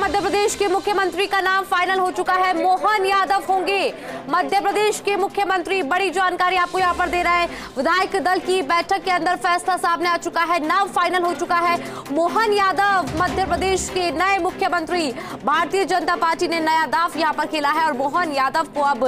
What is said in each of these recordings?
मध्य प्रदेश के मुख्यमंत्री का नाम फाइनल हो चुका है। मोहन यादव होंगे मध्य प्रदेश के मुख्यमंत्री। बड़ी जानकारी आपको यहां पर दे रहा है। विधायक दल की बैठक के अंदर फैसला सामने आ चुका है, नाम फाइनल हो चुका है। मोहन यादव मध्य प्रदेश के नए मुख्यमंत्री। भारतीय जनता पार्टी ने नया दांव यहां पर खेला है और मोहन यादव को अब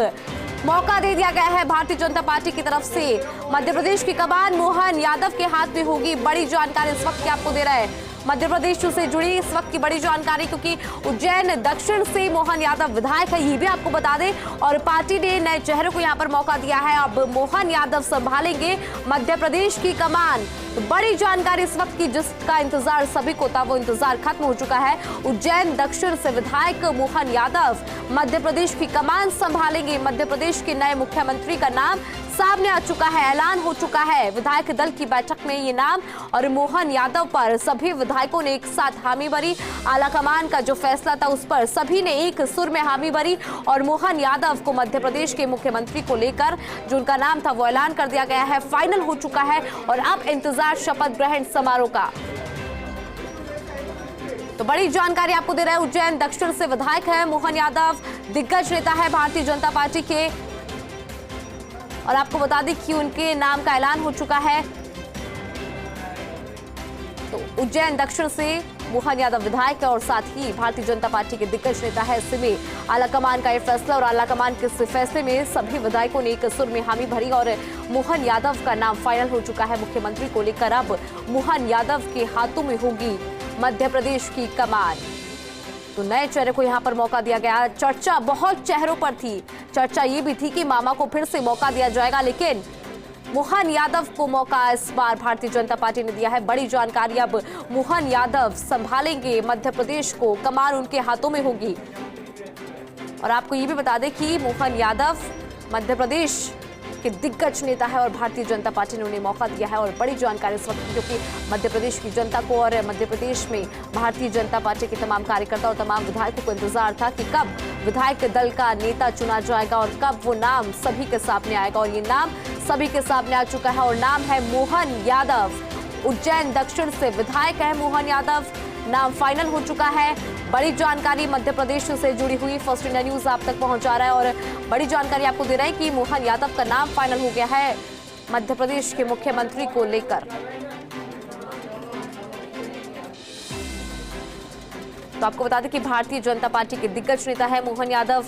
मौका दे दिया गया है भारतीय जनता पार्टी की तरफ से। मध्य प्रदेश की कमान मोहन यादव के हाथ में होगी। बड़ी जानकारी इस वक्त की आपको दे रहा है मध्य प्रदेश से जुड़ी इस वक्त की बड़ी जानकारी, क्योंकि उज्जैन दक्षिण से मोहन यादव विधायक है, ये भी आपको बता दें। और पार्टी ने नए चेहरे को यहां पर मौका दिया है। अब मोहन यादव संभालेंगे मध्य प्रदेश की कमान। तो बड़ी जानकारी इस वक्त की, जिसका इंतजार सभी को था, वो इंतजार खत्म हो चुका है। उज्जैन दक्षिण से विधायक मोहन यादव मध्य प्रदेश की कमान संभालेंगे। मध्य प्रदेश के नए मुख्यमंत्री का नाम सामने आ चुका है, ऐलान हो चुका है विधायक दल की बैठक में ये नाम। और मोहन यादव पर सभी विधायकों ने एक साथ हामी भरी। आलाकमान का जो फैसला था उस पर सभी ने एक सुर में हामी भरी और मोहन यादव को मध्य प्रदेश के मुख्यमंत्री को लेकर जो उनका नाम था वो ऐलान कर दिया गया है, फाइनल हो चुका है। और अब इंतजार शपथ ग्रहण समारोह का। तो बड़ी जानकारी आपको दे रहा है, उज्जैन दक्षिण से विधायक है मोहन यादव, दिग्गज नेता है भारतीय जनता पार्टी के। और आपको बता दें कि उनके नाम का ऐलान हो चुका है। तो उज्जैन दक्षिण से मोहन यादव विधायक है और साथ ही भारतीय जनता पार्टी के दिग्गज नेता है। ऐसे में आलाकमान का ये फैसला और आलाकमान के इस फैसले में सभी विधायकों ने एक सुर में हामी भरी और मोहन यादव का नाम फाइनल हो चुका है मुख्यमंत्री को लेकर। अब मोहन यादव के हाथों में होगी मध्य प्रदेश की कमान। तो नए चेहरे को यहां पर मौका दिया गया। चर्चा बहुत चेहरों पर थी। चर्चा ये भी थी कि मामा को फिर से मौका दिया जाएगा, लेकिन मोहन यादव को मौका इस बार भारतीय जनता पार्टी ने दिया है। बड़ी जानकारी, अब मोहन यादव संभालेंगे मध्य प्रदेश को, कमान उनके हाथों में होगी। और आपको ये भी बता दें कि मोहन यादव मध्य प्रदेश के दिग्गज नेता है और भारतीय जनता पार्टी ने उन्हें मौका दिया है। और बड़ी जानकारी इस वक्त, क्योंकि मध्य प्रदेश की जनता को और मध्य प्रदेश में भारतीय जनता पार्टी के तमाम कार्यकर्ता और तमाम विधायकों को इंतजार था कि कब विधायक दल का नेता चुना जाएगा और कब वो नाम सभी के सामने आएगा। और ये नाम सभी के सामने आ चुका है और नाम है मोहन यादव। उज्जैन दक्षिण से विधायक है मोहन यादव, नाम फाइनल हो चुका है। बड़ी जानकारी मध्य प्रदेश से जुड़ी हुई फर्स्ट इंडिया न्यूज आप तक पहुंचा रहा है और बड़ी जानकारी आपको दे रहा है कि मोहन यादव का नाम फाइनल हो गया है मध्य प्रदेश के मुख्यमंत्री को लेकर। तो आपको बता दें कि भारतीय जनता पार्टी के दिग्गज नेता है मोहन यादव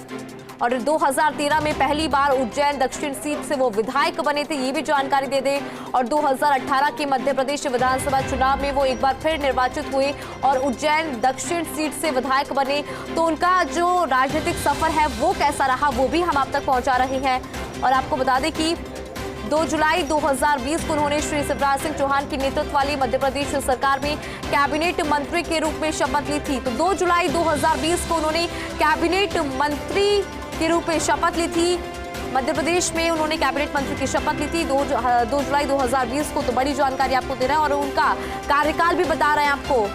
और 2013 में पहली बार उज्जैन दक्षिण सीट से वो विधायक बने थे, ये भी जानकारी दे दें। और 2018 के मध्य प्रदेश विधानसभा चुनाव में वो एक बार फिर निर्वाचित हुए और उज्जैन दक्षिण सीट से विधायक बने। तो उनका जो राजनीतिक सफर है वो कैसा रहा, वो भी हम आप तक पहुंचा रहे हैं। और आपको बता दें कि 2 जुलाई 2020 को उन्होंने श्री शिवराज सिंह चौहान की नेतृत्व वाली मध्य प्रदेश सरकार में कैबिनेट मंत्री के रूप में शपथ ली थी। तो 2 जुलाई 2020 को उन्होंने कैबिनेट मंत्री के रूप में शपथ ली थी। मध्य प्रदेश में उन्होंने कैबिनेट मंत्री की शपथ ली थी 2 जुलाई 2020 को। तो बड़ी जानकारी आपको दे रहा है और उनका कार्यकाल भी बता रहे हैं आपको,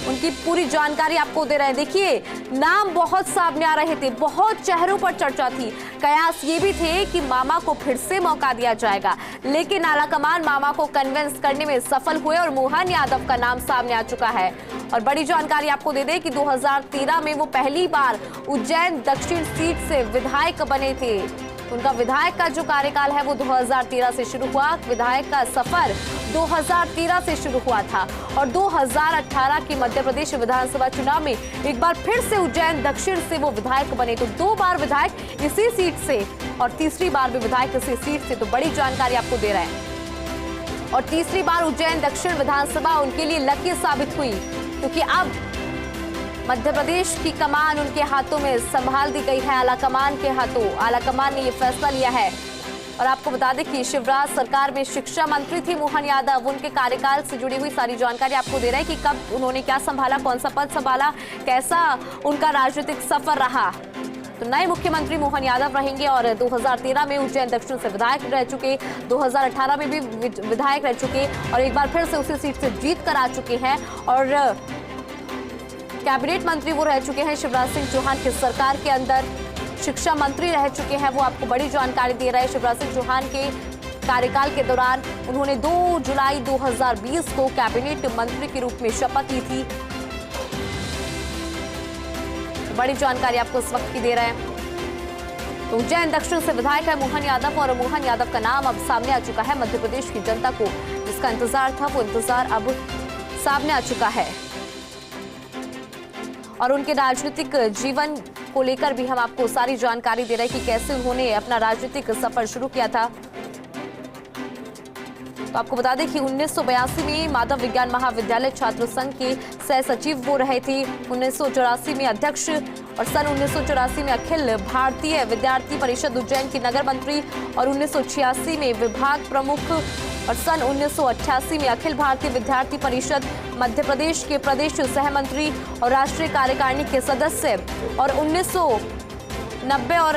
उनकी पूरी जानकारी आपको दे रहे हैं। देखिए, नाम बहुत सामने आ रहे थे, बहुत चेहरों पर चर्चा थी। कयास ये भी थे कि मामा को फिर से मौका दिया जाएगा, लेकिन आलाकमान मामा को कन्विंस करने में सफल हुए और मोहन यादव का नाम सामने आ चुका है। और बड़ी जानकारी आपको दे दें कि 2013 में वो पहली बार उज्जैन दक्षिण सीट से विधायक बने थे। उनका विधायक का जो कार्यकाल है वो 2013 से शुरू हुआ। विधायक का सफर 2013 से शुरू हुआ था और 2018 के मध्य प्रदेश विधानसभा चुनाव में एक बार फिर से उज्जैन दक्षिण से वो विधायक बने। तो 2 बार विधायक इसी सीट से और तीसरी बार भी विधायक इसी सीट से। तो बड़ी जानकारी आपको दे रहे हैं। और तीसरी बार उज्जैन दक्षिण विधानसभा उनके लिए लकी साबित हुई, क्योंकि अब मध्य प्रदेश की कमान उनके हाथों में संभाल दी गई है, आलाकमान के हाथों। आलाकमान ने ये फैसला लिया है। और आपको बता दें कि शिवराज सरकार में शिक्षा मंत्री थी मोहन यादव। उनके कार्यकाल से जुड़ी हुई सारी जानकारी आपको दे रहा है कि कब उन्होंने क्या संभाला, कौन सा पद संभाला, कैसा उनका राजनीतिक सफर रहा। तो नए मुख्यमंत्री मोहन यादव रहेंगे और 2013 में उज्जैन दक्षिण से विधायक रह चुके, 2018 में भी विधायक रह चुके और एक बार फिर से उसी सीट से जीत कर आ चुके हैं। और कैबिनेट मंत्री वो रह चुके हैं शिवराज सिंह चौहान की सरकार के अंदर। शिक्षा मंत्री रह चुके हैं, वो आपको बड़ी जानकारी दे रहा है। शिवराज सिंह चौहान के कार्यकाल के दौरान उन्होंने 2 जुलाई 2020 को कैबिनेट मंत्री के रूप में शपथ ली थी। बड़ी जानकारी आपको इस वक्त की दे रहे हैं। तो उज्जैन दक्षिण से विधायक है मोहन यादव और मोहन यादव का नाम अब सामने आ चुका है। मध्य प्रदेश की जनता को जिसका इंतजार था वो इंतजार अब सामने आ चुका है और उनके राजनीतिक जीवन को लेकर भी हम आपको सारी जानकारी दे रहे हैं कि कैसे उन्होंने अपना राजनीतिक सफर शुरू किया था। तो आपको बता दें कि 1982 में माधव विज्ञान महाविद्यालय छात्र संघ के सह सचिव वो रहे थे, 1984 में अध्यक्ष और सन 1984 में अखिल भारतीय विद्यार्थी परिषद उज्जैन के नगर मंत्री और 1986 में विभाग प्रमुख और सन 1988 में अखिल भारतीय विद्यार्थी परिषद मध्य प्रदेश के प्रदेश सह मंत्री और राष्ट्रीय कार्यकारिणी के सदस्य और 1990 और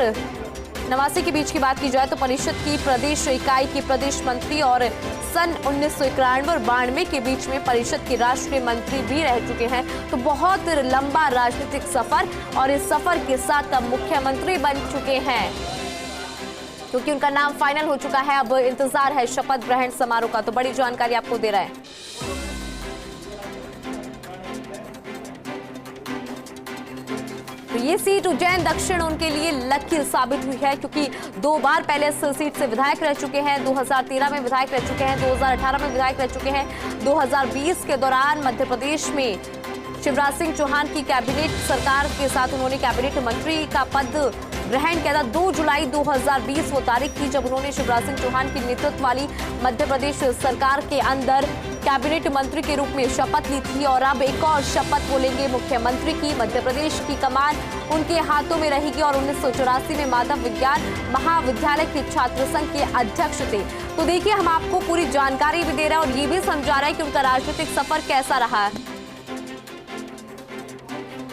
89 के बीच की बात की जाए तो परिषद की प्रदेश इकाई के प्रदेश मंत्री और सन 1991 और 92 के बीच में परिषद के राष्ट्रीय मंत्री भी रह चुके हैं। तो बहुत लंबा राजनीतिक सफर और इस सफर के साथ अब मुख्यमंत्री बन चुके हैं क्योंकि उनका नाम फाइनल हो चुका है। अब इंतजार है शपथ ग्रहण समारोह का। तो बड़ी जानकारी आपको दे रहा है। तो ये सीट उज्जैन दक्षिण उनके लिए लकी साबित हुई है क्योंकि 2 बार पहले इस सीट से विधायक रह चुके हैं। 2013 में विधायक रह चुके हैं, 2018 में विधायक रह चुके हैं। 2020 के दौरान मध्य प्रदेश में शिवराज सिंह चौहान की कैबिनेट सरकार के साथ उन्होंने कैबिनेट मंत्री का पद ग्रहण किया था। 2 जुलाई 2020 वो तारीख थी जब उन्होंने शिवराज सिंह चौहान की नेतृत्व वाली मध्य प्रदेश सरकार के अंदर कैबिनेट मंत्री के रूप में शपथ ली थी और अब एक और शपथ वो लेंगे मुख्यमंत्री की। मध्य प्रदेश की कमान उनके हाथों में रहेगी और 1984 में माधव विज्ञान महाविद्यालय के छात्र संघ के अध्यक्ष थे। तो देखिए हम आपको पूरी जानकारी भी दे रहे हैं और ये भी समझा रहे हैं कि उनका राजनीतिक सफर कैसा रहा है।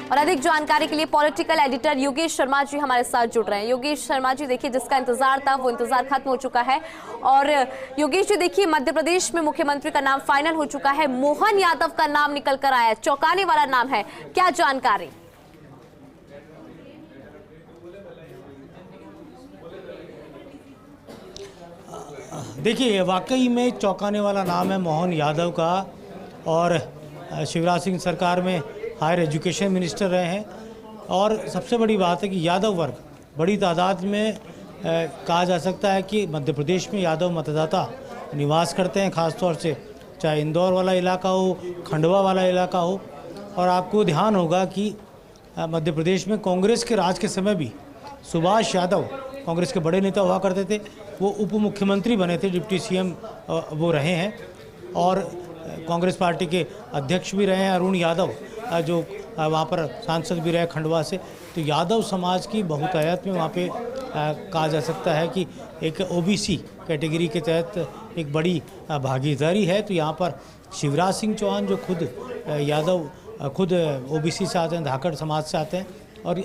और अधिक जानकारी के लिए पॉलिटिकल एडिटर योगेश शर्मा जी हमारे साथ जुड़ रहे हैं। योगेश शर्मा जी, देखिए जिसका इंतजार था वो इंतजार खत्म हो चुका है और योगेश जी देखिए मध्य प्रदेश में मुख्यमंत्री का नाम फाइनल हो चुका है। मोहन यादव का नाम निकल कर आया, चौंकाने वाला नाम है, क्या जानकारी? देखिए वाकई में चौंकाने वाला नाम है मोहन यादव का और शिवराज सिंह सरकार में हायर एजुकेशन मिनिस्टर रहे हैं और सबसे बड़ी बात है कि यादव वर्ग बड़ी तादाद में कहा जा सकता है कि मध्य प्रदेश में यादव मतदाता निवास करते हैं, ख़ास तौर से चाहे इंदौर वाला इलाका हो, खंडवा वाला इलाका हो। और आपको ध्यान होगा कि मध्य प्रदेश में कांग्रेस के राज के समय भी सुभाष यादव कांग्रेस के बड़े नेता हुआ करते थे, वो उप मुख्यमंत्री बने थे, डिप्टी सीएम वो रहे हैं और कांग्रेस पार्टी के अध्यक्ष भी रहे हैं। अरुण यादव जो वहाँ पर सांसद भी रहे खंडवा से। तो यादव समाज की बहुतायत में वहाँ पे कहा जा सकता है कि एक ओबीसी कैटेगरी के तहत एक बड़ी भागीदारी है। तो यहाँ पर शिवराज सिंह चौहान जो खुद ओबीसी से आते हैं, धाकड़ समाज से आते हैं और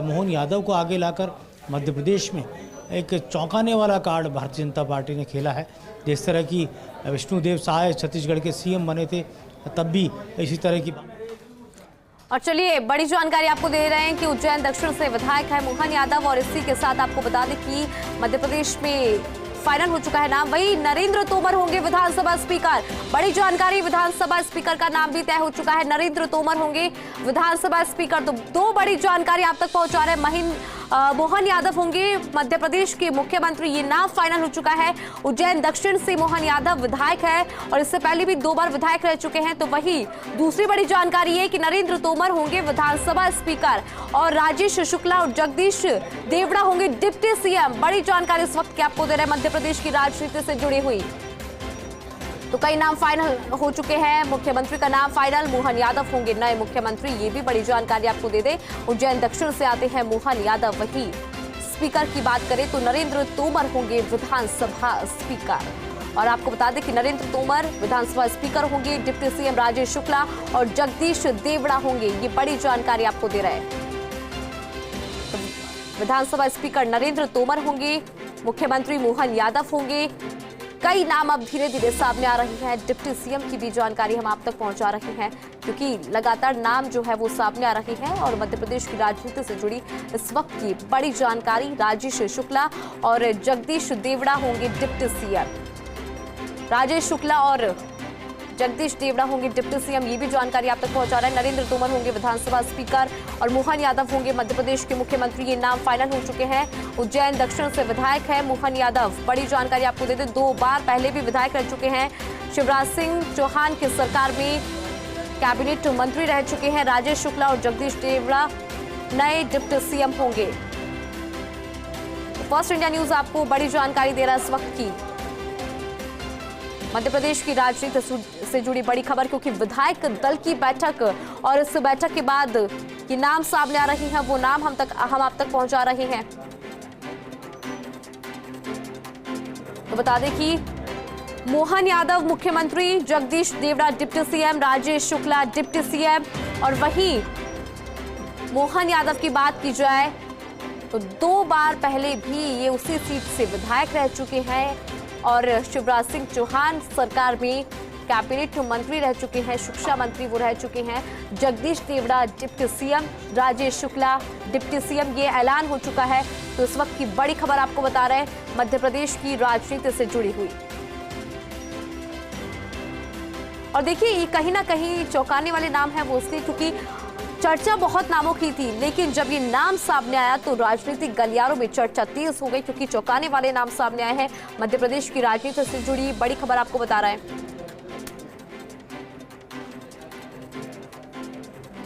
मोहन यादव को आगे लाकर मध्य प्रदेश में एक चौंकाने वाला कार्ड भारतीय जनता पार्टी ने खेला है। जिस तरह की विष्णुदेव साय छत्तीसगढ़ के सीएम बने थे तब भी इसी तरह की। और चलिए बड़ी जानकारी आपको दे रहे हैं कि उज्जैन दक्षिण से विधायक है मोहन यादव और इसी के साथ आपको बता दें कि मध्य प्रदेश में फाइनल हो चुका है नाम। वही नरेंद्र तोमर होंगे विधानसभा स्पीकर। बड़ी जानकारी, विधानसभा स्पीकर का नाम भी तय हो चुका है, नरेंद्र तोमर होंगे विधानसभा स्पीकर। तो 2 बड़ी जानकारी आप तक पहुंचा रहे हैं। मोहन यादव होंगे मध्य प्रदेश के मुख्यमंत्री, ये नाम फाइनल हो चुका है। उज्जैन दक्षिण से मोहन यादव विधायक है और इससे पहले भी 2 बार विधायक रह चुके हैं। तो वही दूसरी बड़ी जानकारी है कि नरेंद्र तोमर होंगे विधानसभा स्पीकर और राजेश शुक्ला और जगदीश देवड़ा होंगे डिप्टी सीएम। बड़ी जानकारी इस वक्त की आपको दे रहे हैं मध्य प्रदेश की राजनीति से जुड़ी हुई। तो कई नाम फाइनल हो चुके हैं, मुख्यमंत्री का नाम फाइनल, मोहन यादव होंगे नए मुख्यमंत्री। ये भी बड़ी जानकारी आपको दे दें, उज्जैन दक्षिण से आते हैं मोहन यादव। वही स्पीकर की बात करें तो नरेंद्र तोमर होंगे विधानसभा स्पीकर। और आपको बता दें कि नरेंद्र तोमर विधानसभा स्पीकर होंगे, डिप्टी सीएम राजेश शुक्ला और जगदीश देवड़ा होंगे। ये बड़ी जानकारी आपको दे रहे हैं। विधानसभा स्पीकर नरेंद्र तोमर होंगे, मुख्यमंत्री मोहन यादव होंगे। कई नाम अब धीरे धीरे सामने आ रही हैं। डिप्टी सीएम की भी जानकारी हम आप तक पहुंचा रहे हैं क्योंकि लगातार नाम जो है वो सामने आ रहे हैं और मध्य प्रदेश की राजनीति से जुड़ी इस वक्त की बड़ी जानकारी, राजेश शुक्ला और जगदीश देवड़ा होंगे डिप्टी सीएम। राजेश शुक्ला और जगदीश देवड़ा होंगे डिप्टी सीएम, ये भी जानकारी आप तक पहुंचा रहा है। नरेंद्र तोमर होंगे विधानसभा स्पीकर और मोहन यादव होंगे मध्य प्रदेश के मुख्यमंत्री। ये नाम फाइनल हो चुके हैं। उज्जैन दक्षिण से विधायक है मोहन यादव। बड़ी जानकारी आपको दे दें, 2 बार पहले भी विधायक रह चुके हैं। शिवराज सिंह चौहान की सरकार में कैबिनेट मंत्री रह चुके हैं। राजेश शुक्ला और जगदीश देवड़ा नए डिप्टी सीएम होंगे। फर्स्ट इंडिया न्यूज आपको बड़ी जानकारी दे रहा है इस वक्त की मध्य प्रदेश की राजनीति से जुड़ी बड़ी खबर, क्योंकि विधायक दल की बैठक और इस बैठक के बाद ये नाम सामने आ रही हैं, वो नाम हम आप तक पहुंचा रहे हैं। तो बता दें कि मोहन यादव मुख्यमंत्री, Jagdish Devda deputy CM, Rajesh Shukla deputy CM. और वहीं मोहन यादव की बात की जाए तो 2 बार पहले भी ये उसी सीट से विधायक रह चुके हैं और शिवराज सिंह चौहान सरकार में कैबिनेट मंत्री रह चुके हैं, शिक्षा मंत्री वो रह चुके हैं। Jagdish Devda deputy CM, Rajesh Shukla deputy CM, ये ऐलान हो चुका है। तो इस वक्त की बड़ी खबर आपको बता रहे हैं मध्य प्रदेश की राजनीति से जुड़ी हुई। और देखिए, ये कहीं ना कहीं चौंकाने वाले नाम है वो इसलिए क्योंकि चर्चा बहुत नामों की थी, लेकिन जब ये नाम सामने आया तो राजनीतिक गलियारों में चर्चा तेज हो गई, क्योंकि चौंकाने वाले नाम सामने आए हैं। मध्य प्रदेश की राजनीति से जुड़ी बड़ी खबर आपको बता रहे हैं।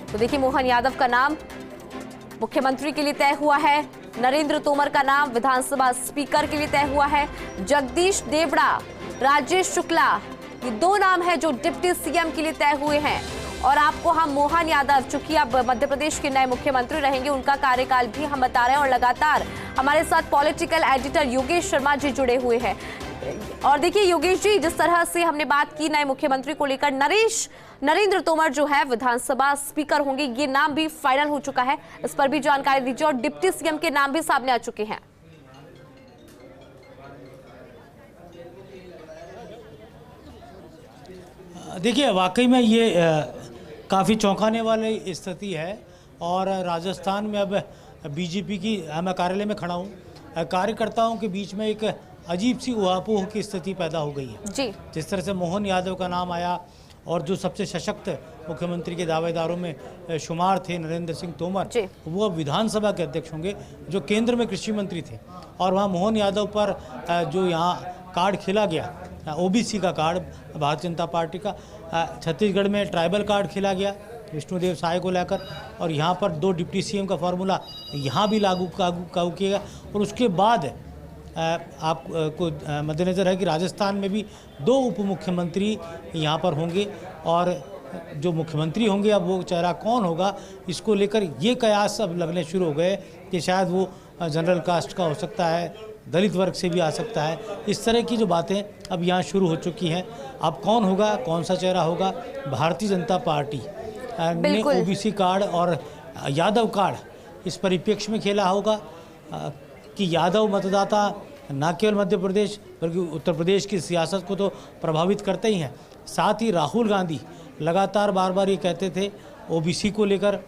तो देखिए, मोहन यादव का नाम मुख्यमंत्री के लिए तय हुआ है। नरेंद्र तोमर का नाम विधानसभा स्पीकर के लिए तय हुआ है। जगदीश देवड़ा, राजेश शुक्ला, ये 2 नाम है जो डिप्टी सीएम के लिए तय हुए हैं। और आपको हम मोहन यादव, चूंकि अब मध्य प्रदेश के नए मुख्यमंत्री रहेंगे, उनका कार्यकाल भी हम बता रहे हैं। और लगातार हमारे साथ पॉलिटिकल एडिटर योगेश शर्मा जी जुड़े हुए हैं। और देखिए योगेश जी, जिस तरह से हमने बात की नए मुख्यमंत्री को लेकर, नरेंद्र तोमर जो है विधानसभा स्पीकर होंगे, ये नाम भी फाइनल हो चुका है। इस पर भी जानकारी दीजिए। और डिप्टी सीएम के नाम भी सामने आ चुके हैं। देखिए, वाकई में ये काफ़ी चौंकाने वाली स्थिति है। और राजस्थान में अब बीजेपी की, मैं कार्यालय में खड़ा हूँ, कार्यकर्ताओं के बीच में एक अजीब सी उहापोह की स्थिति पैदा हो गई है जी। जिस तरह से मोहन यादव का नाम आया और जो सबसे सशक्त मुख्यमंत्री के दावेदारों में शुमार थे नरेंद्र सिंह तोमर, वो अब विधानसभा के अध्यक्ष होंगे, जो केंद्र में कृषि मंत्री थे। और वहाँ मोहन यादव पर जो यहाँ कार्ड खेला गया, ओबीसी का कार्ड भारतीय जनता पार्टी का, छत्तीसगढ़ में ट्राइबल कार्ड खेला गया विष्णुदेव साय को लेकर, और यहाँ पर 2 डिप्टी सीएम का फॉर्मूला यहाँ भी लागू किया। और उसके बाद आपको मद्देनज़र है कि राजस्थान में भी 2 उप मुख्यमंत्री यहाँ पर होंगे। और जो मुख्यमंत्री होंगे, अब वो चेहरा कौन होगा, इसको लेकर ये कयास अब लगने शुरू हो गए कि शायद वो जनरल कास्ट का हो सकता है, दलित वर्ग से भी आ सकता है। इस तरह की जो बातें अब यहाँ शुरू हो चुकी हैं। अब कौन होगा, कौन सा चेहरा होगा, भारतीय जनता पार्टी ने ओबीसी कार्ड और यादव कार्ड इस परिप्रेक्ष्य में खेला होगा कि यादव मतदाता न केवल मध्य प्रदेश बल्कि उत्तर प्रदेश की सियासत को तो प्रभावित करते ही हैं। साथ ही राहुल गांधी लगातार बार ये कहते थे ओबीसी को लेकर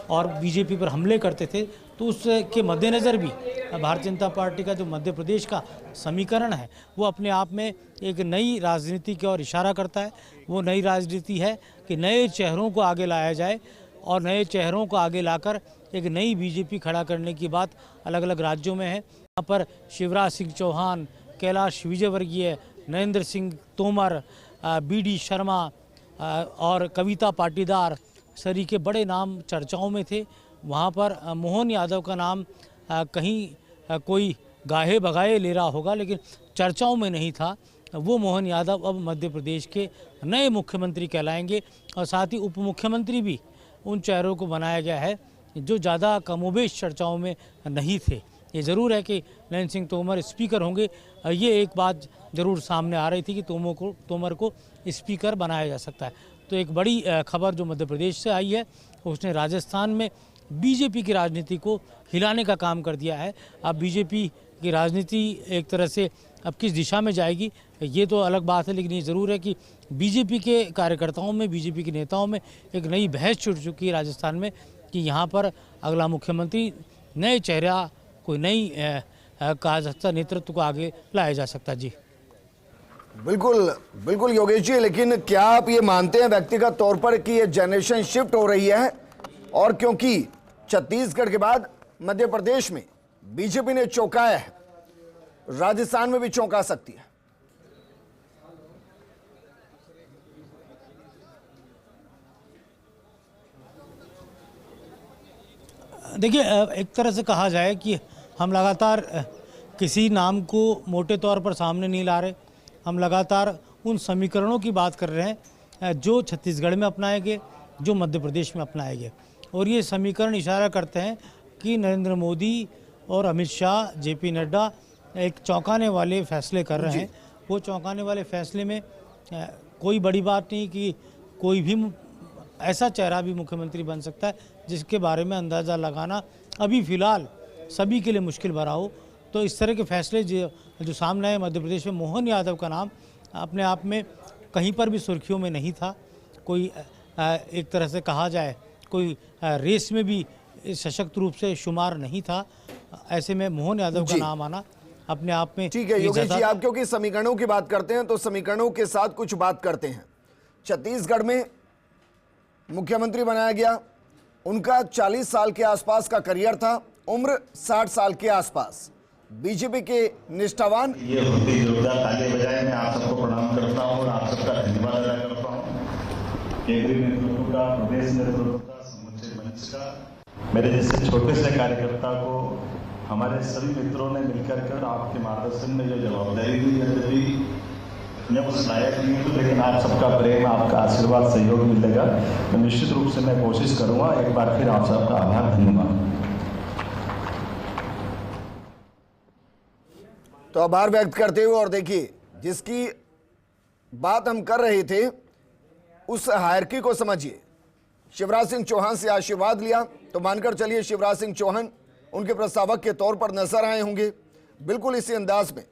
और बीजेपी पर हमले करते थे, तो उसके मद्देनज़र भी भारतीय जनता पार्टी का जो मध्य प्रदेश का समीकरण है वो अपने आप में एक नई राजनीति की ओर इशारा करता है। वो नई राजनीति है कि नए चेहरों को आगे लाया जाए और नए चेहरों को आगे लाकर एक नई बीजेपी खड़ा करने की बात अलग अलग राज्यों में है। यहाँ पर शिवराज सिंह चौहान, कैलाश विजयवर्गीय, नरेंद्र सिंह तोमर, BD शर्मा और कविता पाटीदार सरी के बड़े नाम चर्चाओं में थे। वहाँ पर मोहन यादव का नाम कहीं कोई गाहे बगाए ले रहा होगा, लेकिन चर्चाओं में नहीं था। वो मोहन यादव अब मध्य प्रदेश के नए मुख्यमंत्री कहलाएंगे। और साथ ही उप मुख्यमंत्री भी उन चेहरों को बनाया गया है जो ज़्यादा कमोबेश चर्चाओं में नहीं थे। ये ज़रूर है कि नरेंद्र सिंह तोमर स्पीकर होंगे। ये एक बात ज़रूर सामने आ रही थी कि तोमर को स्पीकर बनाया जा सकता है। तो एक बड़ी खबर जो मध्य प्रदेश से आई है उसने राजस्थान में बीजेपी की राजनीति को हिलाने का काम कर दिया है। अब बीजेपी की राजनीति एक तरह से अब किस दिशा में जाएगी ये तो अलग बात है, लेकिन ये ज़रूर है कि बीजेपी के कार्यकर्ताओं में, बीजेपी के नेताओं में एक नई बहस छुड़ चुकी है राजस्थान में कि यहाँ पर अगला मुख्यमंत्री नए चेहरा, कोई नई कहा जा सकता नेतृत्व को आगे लाया जा सकता। जी बिल्कुल बिल्कुल योगेश जी, लेकिन क्या आप ये मानते हैं व्यक्तिगत तौर पर कि ये जनरेशन शिफ्ट हो रही है? और क्योंकि छत्तीसगढ़ के बाद मध्य प्रदेश में बीजेपी ने चौंकाया है, राजस्थान में भी चौंका सकती है। देखिए, एक तरह से कहा जाए कि हम लगातार किसी नाम को मोटे तौर पर सामने नहीं ला रहे। हम लगातार उन समीकरणों की बात कर रहे हैं जो छत्तीसगढ़ में अपनाए गए, जो मध्य प्रदेश में अपनाए गए, और ये समीकरण इशारा करते हैं कि नरेंद्र मोदी और अमित शाह, जेपी नड्डा एक चौंकाने वाले फैसले कर रहे हैं। वो चौंकाने वाले फैसले में कोई बड़ी बात नहीं कि कोई भी ऐसा चेहरा भी मुख्यमंत्री बन सकता है जिसके बारे में अंदाज़ा लगाना अभी फ़िलहाल सभी के लिए मुश्किल भरा हो। तो इस तरह के फैसले जो सामने आए मध्य प्रदेश में, मोहन यादव का नाम अपने आप में कहीं पर भी सुर्खियों में नहीं था। कोई एक तरह से कहा जाए कोई रेस में भी सशक्त रूप से शुमार नहीं था। ऐसे में मोहन यादव का नाम आना अपने आप में ठीक है योगेश जी, आप क्योंकि समीकरणों की बात करते हैं तो समीकरणों के साथ कुछ बात करते हैं। छत्तीसगढ़ में मुख्यमंत्री बनाया गया, उनका 40 साल के आसपास का करियर था, उम्र 60 साल के आसपास। बीजेपी के निष्ठावान ये होती जोरदार तालियां बजाए मैं आप सबको प्रणाम करता हूं और आप सबका धन्यवाद अदा करता हूं। केंद्रीय नेतृत्व का, प्रदेश नेतृत्व का, समुचे मंच का, मेरे जैसे छोटे से कार्यकर्ता को हमारे सभी मित्रों ने मिलकर कर आपके मार्गदर्शन में जो जवाबदारी दी है, मैं उस लायक नहीं हूँ, लेकिन आप सबका प्रेम, आपका आशीर्वाद, सहयोग मिलेगा तो निश्चित रूप से मैं कोशिश करूंगा। एक बार फिर आप सबका आभार, धन्यवाद। तो आभार व्यक्त करते हुए, और देखिए जिसकी बात हम कर रहे थे उस हायरकी को समझिए। शिवराज सिंह चौहान से आशीर्वाद लिया तो मानकर चलिए शिवराज सिंह चौहान उनके प्रस्तावक के तौर पर नजर आए होंगे। बिल्कुल इसी अंदाज में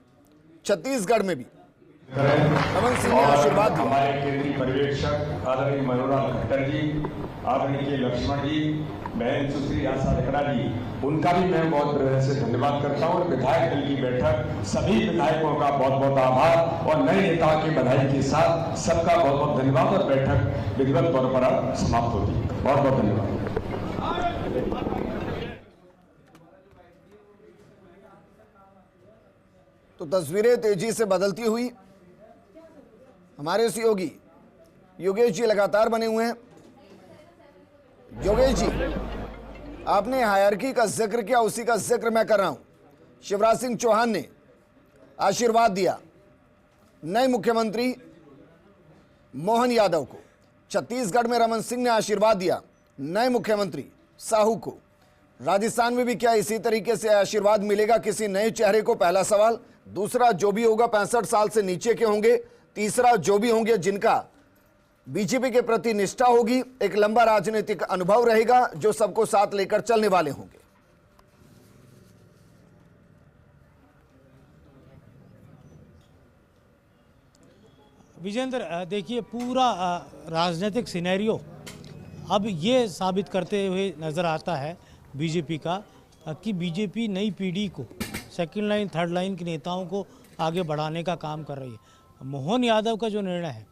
छत्तीसगढ़ में भी रमन सिंह ने आशीर्वाद दिया। हमारे केंद्रीय पर्यवेक्षक आदरणीय मनोहर खट्टर जी, आदरणीय लक्ष्मण जी, बहन सुश्री आशा रेखड़ा जी, उनका भी मैं बहुत हृदय से धन्यवाद करता हूँ। और विधायक दल की बैठक, सभी विधायकों का बहुत बहुत आभार और नए नेता की बधाई के साथ सबका बहुत बहुत धन्यवाद। और बैठक विधिवत तौर पर समाप्त होती है। बहुत बहुत धन्यवाद। तो तस्वीरें तेजी से बदलती हुई, हमारे सहयोगी योगेश जी लगातार बने हुए हैं। योगेश जी, आपने हायरकी का जिक्र किया, उसी का जिक्र मैं कर रहा हूं। शिवराज सिंह चौहान ने आशीर्वाद दिया नए मुख्यमंत्री मोहन यादव को। छत्तीसगढ़ में रमन सिंह ने आशीर्वाद दिया नए मुख्यमंत्री साहू को। राजस्थान में भी क्या इसी तरीके से आशीर्वाद मिलेगा किसी नए चेहरे को? पहला सवाल। दूसरा, जो भी होगा 65 साल से नीचे के होंगे। तीसरा, जो भी होंगे जिनका बीजेपी के प्रति निष्ठा होगी, एक लंबा राजनीतिक अनुभव रहेगा, जो सबको साथ लेकर चलने वाले होंगे। विजेंद्र, देखिए पूरा राजनीतिक सिनेरियो अब ये साबित करते हुए नज़र आता है बीजेपी का कि बीजेपी नई पीढ़ी को, सेकंड लाइन थर्ड लाइन के नेताओं को आगे बढ़ाने का काम कर रही है। मोहन यादव का जो निर्णय है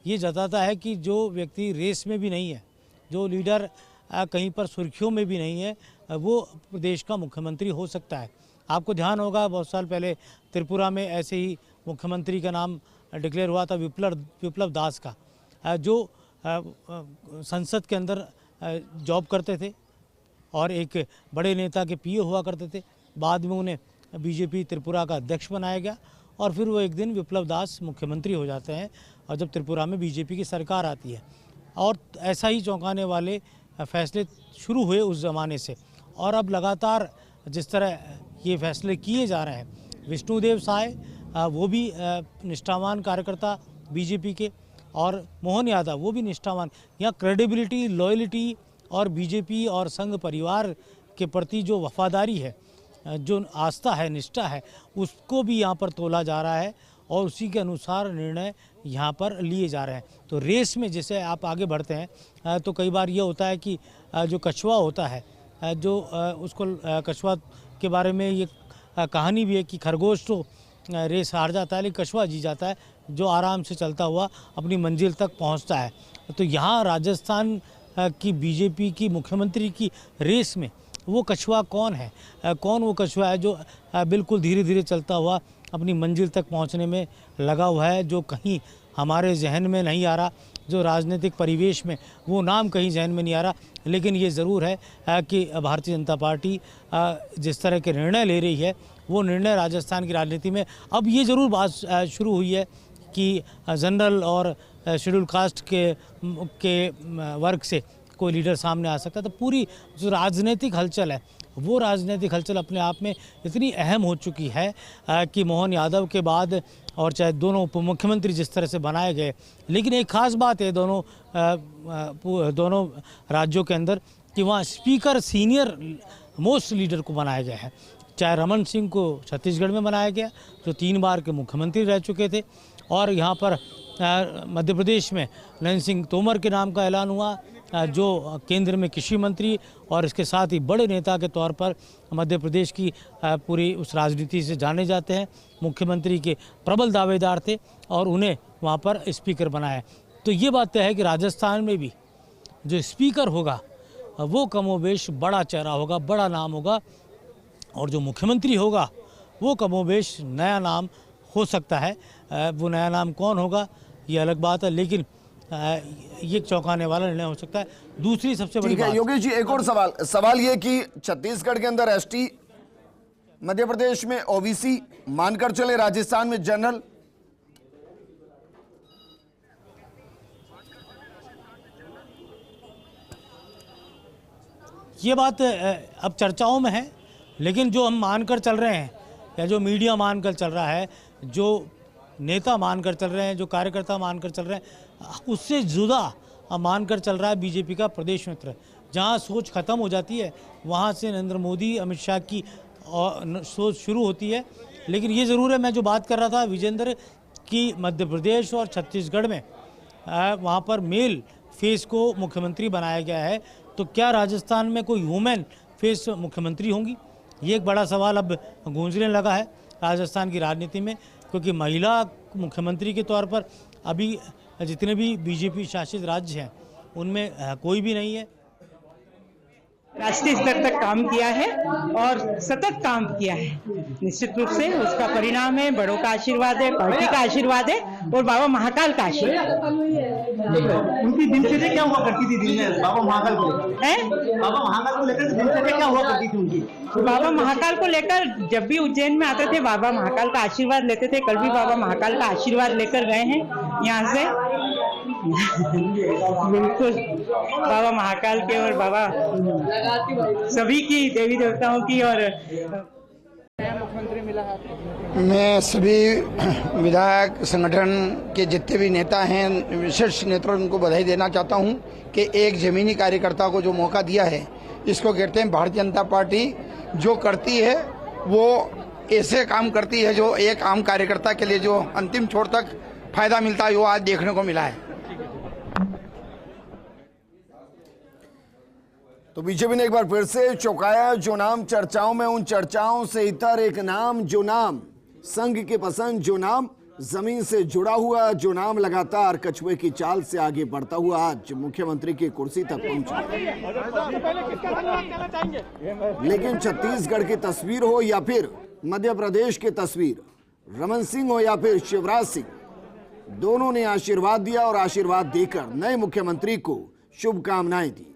ये जताता है कि जो व्यक्ति रेस में भी नहीं है, जो लीडर कहीं पर सुर्खियों में भी नहीं है, वो प्रदेश का मुख्यमंत्री हो सकता है। आपको ध्यान होगा बहुत साल पहले त्रिपुरा में ऐसे ही मुख्यमंत्री का नाम डिक्लेयर हुआ था, विप्लव दास का, जो संसद के अंदर जॉब करते थे और एक बड़े नेता के पीए हुआ करते थे। बाद में उन्हें बीजेपी त्रिपुरा का अध्यक्ष बनाया गया और फिर वो एक दिन विप्लव दास मुख्यमंत्री हो जाते हैं और जब त्रिपुरा में बीजेपी की सरकार आती है। और ऐसा ही चौंकाने वाले फैसले शुरू हुए उस ज़माने से, और अब लगातार जिस तरह ये फैसले किए जा रहे हैं। विष्णुदेव साय वो भी निष्ठावान कार्यकर्ता बीजेपी के, और मोहन यादव वो भी निष्ठावान। यहाँ क्रेडिबिलिटी, लॉयल्टी और बीजेपी और संघ परिवार के प्रति जो वफादारी है, जो आस्था है, निष्ठा है, उसको भी यहाँ पर तोला जा रहा है और उसी के अनुसार निर्णय यहाँ पर लिए जा रहे हैं। तो रेस में जैसे आप आगे बढ़ते हैं तो कई बार ये होता है कि जो कछुआ होता है, जो उसको कछुआ के बारे में ये कहानी भी है कि खरगोश तो रेस हार जाता है, लेकिन कछुआ जीत जाता है जो आराम से चलता हुआ अपनी मंजिल तक पहुंचता है। तो यहाँ राजस्थान की बीजेपी की मुख्यमंत्री की रेस में वो कछुआ कौन है, कौन वो कछुआ है जो बिल्कुल धीरे धीरे चलता हुआ अपनी मंजिल तक पहुंचने में लगा हुआ है, जो कहीं हमारे जहन में नहीं आ रहा, जो राजनीतिक परिवेश में वो नाम कहीं जहन में नहीं आ रहा। लेकिन ये ज़रूर है कि भारतीय जनता पार्टी जिस तरह के निर्णय ले रही है, वो निर्णय राजस्थान की राजनीति में अब ये ज़रूर बात शुरू हुई है कि जनरल और शेड्यूल कास्ट के वर्ग से कोई लीडर सामने आ सकता है। तो पूरी जो राजनीतिक हलचल है, वो राजनीतिक हलचल अपने आप में इतनी अहम हो चुकी है कि मोहन यादव के बाद और चाहे दोनों उप मुख्यमंत्री जिस तरह से बनाए गए, लेकिन एक ख़ास बात है दोनों राज्यों के अंदर कि वहाँ स्पीकर सीनियर मोस्ट लीडर को बनाया गया है। चाहे रमन सिंह को छत्तीसगढ़ में बनाया गया जो 3 बार के मुख्यमंत्री रह चुके थे, और यहाँ पर मध्य प्रदेश में नरेंद्र सिंह तोमर के नाम का ऐलान हुआ जो केंद्र में कृषि मंत्री और इसके साथ ही बड़े नेता के तौर पर मध्य प्रदेश की पूरी उस राजनीति से जाने जाते हैं। मुख्यमंत्री के प्रबल दावेदार थे और उन्हें वहाँ पर स्पीकर बनाया। तो ये बात है कि राजस्थान में भी जो स्पीकर होगा वो कमोबेश बड़ा चेहरा होगा, बड़ा नाम होगा, और जो मुख्यमंत्री होगा वो कमोबेश नया नाम हो सकता है। वो नया नाम कौन होगा ये अलग बात है, लेकिन ये चौंकाने वाला निर्णय हो सकता है। दूसरी सबसे बड़ी बात, योगेश जी एक और सवाल ये कि छत्तीसगढ़ के अंदर एसटी, मध्य प्रदेश में ओबीसी मानकर चले, राजस्थान में जनरल, ये बात अब चर्चाओं में है, लेकिन जो हम मानकर चल रहे हैं या जो मीडिया मानकर चल रहा है, जो नेता मानकर चल रहे हैं, जो कार्यकर्ता मानकर चल रहे हैं, उससे जुदा मानकर चल रहा है बीजेपी का प्रदेश मित्र। जहां सोच ख़त्म हो जाती है वहां से नरेंद्र मोदी, अमित शाह की सोच शुरू होती है। लेकिन ये ज़रूर है, मैं जो बात कर रहा था विजेंद्र, कि मध्य प्रदेश और छत्तीसगढ़ में वहाँ पर मेल फेस को मुख्यमंत्री बनाया गया है, तो क्या राजस्थान में कोई वुमेन फेस मुख्यमंत्री होंगी? ये एक बड़ा सवाल अब गूंजने लगा है राजस्थान की राजनीति में, क्योंकि महिला मुख्यमंत्री के तौर पर अभी जितने भी बीजेपी शासित राज्य हैं उनमें कोई भी नहीं है। राष्ट्रीय स्तर तक काम किया है और सतत काम किया है, निश्चित रूप से उसका परिणाम है। बड़ों का आशीर्वाद है, पार्टी का आशीर्वाद है और बाबा महाकाल का आशीर्वाद। उनकी दिनचर्या क्या हुआ करती थी दिन में बाबा महाकाल को लेकर? बाबा महाकाल को लेकर दिनचर्या क्या हुआ करती थी उनकी? बाबा महाकाल को लेकर जब भी उज्जैन में आते थे बाबा महाकाल का आशीर्वाद लेते थे। कल भी बाबा महाकाल का आशीर्वाद लेकर गए हैं यहाँ से। बिल्कुल बाबा महाकाल के और बाबा सभी की, देवी देवताओं की। और मुख्यमंत्री मिला है, मैं सभी विधायक संगठन के जितने भी नेता हैं, विशिष्ट नेताओं, उनको बधाई देना चाहता हूं कि एक जमीनी कार्यकर्ता को जो मौका दिया है, इसको कहते हैं भारतीय जनता पार्टी जो करती है वो ऐसे काम करती है जो एक आम कार्यकर्ता के लिए जो अंतिम छोर तक फायदा मिलता है वो आज देखने को मिला है। तो बीजेपी ने एक बार फिर से चौंकाया। जो नाम चर्चाओं में, उन चर्चाओं से इतर एक नाम, जो नाम संघ की पसंद, जो नाम जमीन से जुड़ा हुआ, जो नाम लगातार कछुए की चाल से आगे बढ़ता हुआ आज मुख्यमंत्री की कुर्सी तक पहुंचा। लेकिन छत्तीसगढ़ की तस्वीर हो या फिर मध्य प्रदेश की तस्वीर, रमन सिंह हो या फिर शिवराज सिंह, दोनों ने आशीर्वाद दिया और आशीर्वाद देकर नए मुख्यमंत्री को शुभकामनाएं दी।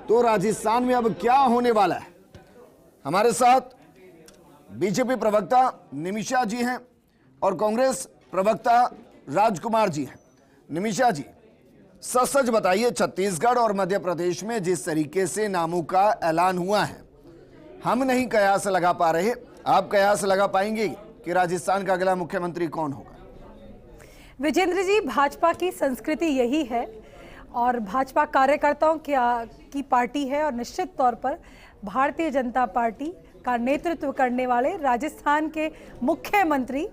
तो राजस्थान में अब क्या होने वाला है? हमारे साथ बीजेपी प्रवक्ता निमिषा जी हैं और कांग्रेस प्रवक्ता राजकुमार जी हैं। निमिषा जी, सच बताइए, छत्तीसगढ़ और मध्य प्रदेश में जिस तरीके से नामों का ऐलान हुआ है, हम नहीं कयास लगा पा रहे, आप कयास लगा पाएंगे कि राजस्थान का अगला मुख्यमंत्री कौन होगा? विजेंद्र जी, भाजपा की संस्कृति यही है और भाजपा कार्यकर्ताओं की पार्टी है और निश्चित तौर पर भारतीय जनता पार्टी का नेतृत्व करने वाले राजस्थान के मुख्यमंत्री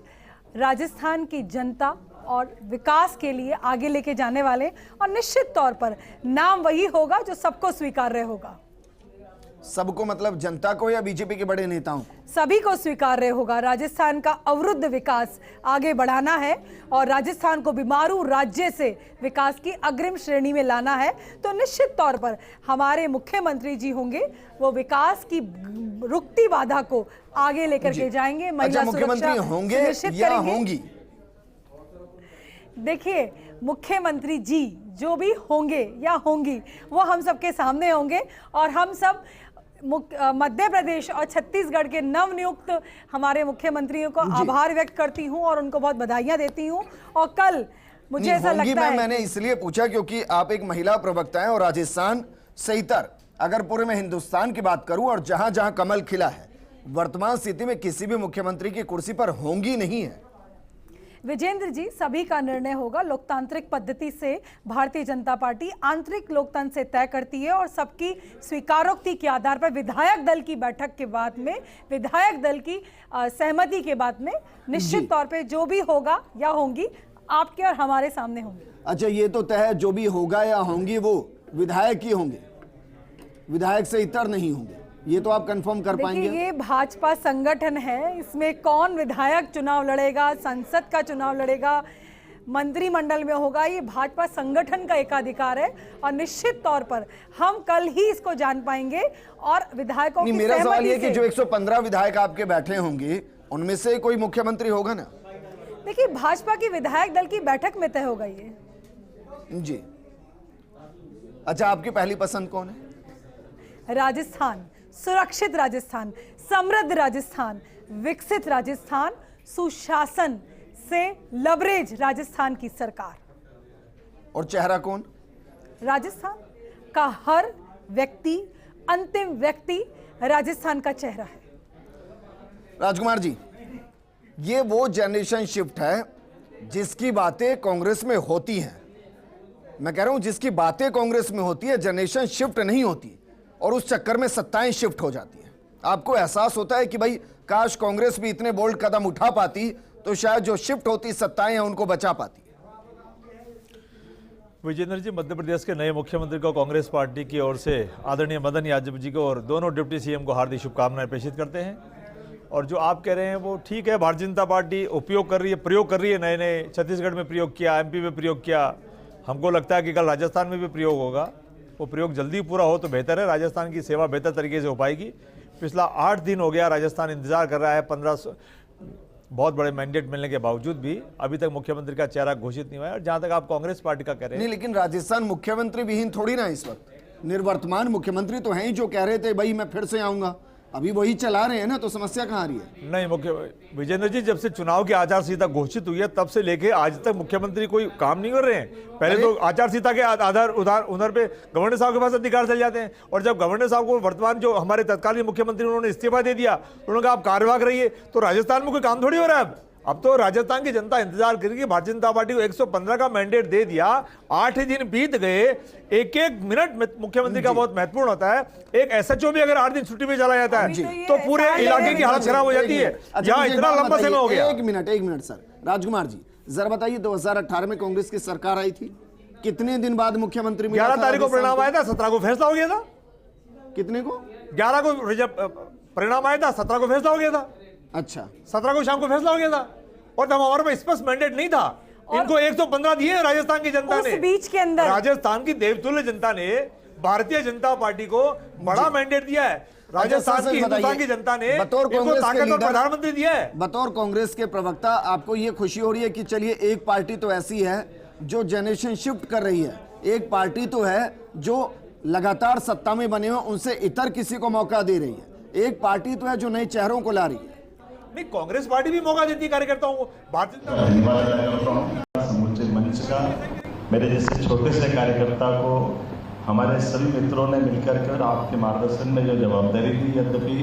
राजस्थान की जनता और विकास के लिए आगे लेके जाने वाले, और निश्चित तौर पर नाम वही होगा जो सबको स्वीकार्य होगा। सबको मतलब जनता को या बीजेपी के बड़े नेताओं को? सभी को स्वीकार्य होगा। राजस्थान का अवरुद्ध विकास आगे बढ़ाना है और राजस्थान को बीमारू राज्य से विकास की अग्रिम श्रेणी में लाना है, तो निश्चित तौर पर हमारे मुख्यमंत्री जी होंगे वो विकास की रुकती बाधा को आगे लेकर के जाएंगे। महिला मुख्यमंत्री होंगे या होंगी? देखिए, मुख्यमंत्री जी जो भी होंगे या होंगी वो हम सबके सामने होंगे और हम सब मध्य प्रदेश और छत्तीसगढ़ के नवनियुक्त हमारे मुख्यमंत्रियों को आभार व्यक्त करती हूं और उनको बहुत बधाइयां देती हूं। और कल मुझे ऐसा लगता है, मैंने इसलिए पूछा क्योंकि आप एक महिला प्रवक्ता हैं और राजस्थान सहितर अगर पूरे में हिंदुस्तान की बात करूं और जहां जहां कमल खिला है, वर्तमान स्थिति में किसी भी मुख्यमंत्री की कुर्सी पर होंगी नहीं है। विजेंद्र जी, सभी का निर्णय होगा लोकतांत्रिक पद्धति से। भारतीय जनता पार्टी आंतरिक लोकतंत्र से तय करती है और सबकी स्वीकारोक्ति के आधार पर विधायक दल की बैठक के बाद में, विधायक दल की सहमति के बाद में निश्चित तौर पे जो भी होगा या होंगी आपके और हमारे सामने होंगी। अच्छा, ये तो तय है जो भी होगा या होंगी वो विधायक ही होंगे, विधायक से इतर नहीं होंगे, ये तो आप कंफर्म कर पाएंगे? ये भाजपा संगठन है, इसमें कौन विधायक चुनाव लड़ेगा, संसद का चुनाव लड़ेगा, मंत्रिमंडल में होगा, ये भाजपा संगठन का एकाधिकार है और निश्चित तौर पर हम कल ही इसको जान पाएंगे। और विधायकों की मेरा सवाल ये कि जो 115 विधायक आपके बैठे होंगे उनमें से कोई मुख्यमंत्री होगा ना? देखिए, भाजपा की विधायक दल की बैठक में तय होगा ये जी। अच्छा, आपकी पहली पसंद कौन है? राजस्थान, सुरक्षित राजस्थान, समृद्ध राजस्थान, विकसित राजस्थान, सुशासन से लबरेज राजस्थान की सरकार। और चेहरा कौन? राजस्थान का हर व्यक्ति, अंतिम व्यक्ति राजस्थान का चेहरा है। राजकुमार जी, ये वो जनरेशन शिफ्ट है जिसकी बातें कांग्रेस में होती हैं। मैं कह रहा हूं जिसकी बातें कांग्रेस में होती है, जनरेशन शिफ्ट नहीं होती और उस चक्कर में सत्ताएं शिफ्ट हो जाती हैं। आपको एहसास होता है कि भाई काश कांग्रेस भी इतने बोल्ड कदम उठा पाती तो शायद जो शिफ्ट होती सत्ताएं हैं उनको बचा पाती। विजेंद्र जी, मध्य प्रदेश के नए मुख्यमंत्री को कांग्रेस पार्टी की ओर से आदरणीय मदन यादव जी को और दोनों डिप्टी सीएम को हार्दिक शुभकामनाएं प्रेषित करते हैं। और जो आप कह रहे हैं वो ठीक है, भारतीय जनता पार्टी प्रयोग कर रही है, नए नए छत्तीसगढ़ में प्रयोग किया, एमपी में प्रयोग किया, हमको लगता है कि कल राजस्थान में भी प्रयोग होगा। वो प्रयोग जल्दी पूरा हो तो बेहतर है, राजस्थान की सेवा बेहतर तरीके से हो पाएगी। पिछला 8 दिन हो गया राजस्थान इंतजार कर रहा है, 1500 बहुत बड़े मैंडेट मिलने के बावजूद भी अभी तक मुख्यमंत्री का चेहरा घोषित नहीं हुआ है। और जहां तक आप कांग्रेस पार्टी का कह रहे हैं, नहीं, लेकिन राजस्थान मुख्यमंत्री विहीन थोड़ी ना इस वक्त, निर्वर्तमान मुख्यमंत्री तो हैं ही जो कह रहे थे भाई मैं फिर से आऊंगा, अभी वही चला रहे हैं ना, तो समस्या कहां आ रही है? नहीं विजेंद्र जी, जब से चुनाव की आचार संहिता घोषित हुई है तब से लेके आज तक मुख्यमंत्री कोई काम नहीं कर रहे हैं। पहले तो आचार संहिता के आधार उधर पे गवर्नर साहब के पास अधिकार चल जाते हैं और जब गवर्नर साहब को वर्तमान जो हमारे तत्कालीन मुख्यमंत्री उन्होंने इस्तीफा दे दिया, उन्होंने कहा आप कार्यवाहक रहिए, तो राजस्थान में कोई काम थोड़ी हो रहा है। अब तो राजस्थान की जनता इंतजार करेगी। भारतीय जनता पार्टी को 115 का मैंडेट दे दिया, 8 दिन बीत गए, एक एक मिनट मुख्यमंत्री का बहुत महत्वपूर्ण होता है। एक एसएचओ भी अगर 8 दिन छुट्टी पे चला जाता है तो पूरे इलाके की हालत खराब हो जाती है। यहाँ इतना लंबा समय हो गया। एक मिनट सर, राजकुमार जी जरा बताइए, 2018 में कांग्रेस की सरकार आई थी, कितने दिन बाद मुख्यमंत्री मिला? 11 तारीख को परिणाम आया था, 17 को फैसला हो गया था। कितने को? 11 को जब परिणाम आया था, 17 को फैसला हो गया था। अच्छा, 17 को शाम को फैसला हो गया था और तब हमारे पास स्पष्ट मैंडेट नहीं था। इनको 115 दिए राजस्थान की जनता ने। बीच के अंदर राजस्थान की देवतुल्य जनता ने भारतीय जनता पार्टी को बड़ा मैंडेट दिया है। राजस्थान की हिंदुस्तान की जनता ने बतौर कांग्रेस के लीडर, प्रधानमंत्री दिया है। बतौर कांग्रेस के प्रवक्ता आपको ये खुशी हो रही है कि चलिए एक पार्टी तो ऐसी है जो जनरेशन शिफ्ट कर रही है, एक पार्टी तो है जो लगातार सत्ता में बने हुए उनसे इतर किसी को मौका दे रही है, एक पार्टी तो है जो नए चेहरों को ला रही है। नहीं, कांग्रेस पार्टी भी मौका देती है कार्यकर्ताओं को। धन्यवाद अदा करता हूँ समूचे मंच का। मेरे जैसे छोटे से कार्यकर्ता को हमारे सभी मित्रों ने मिलकर कर आपके मार्गदर्शन में जो जवाबदारी दी, यद्यपि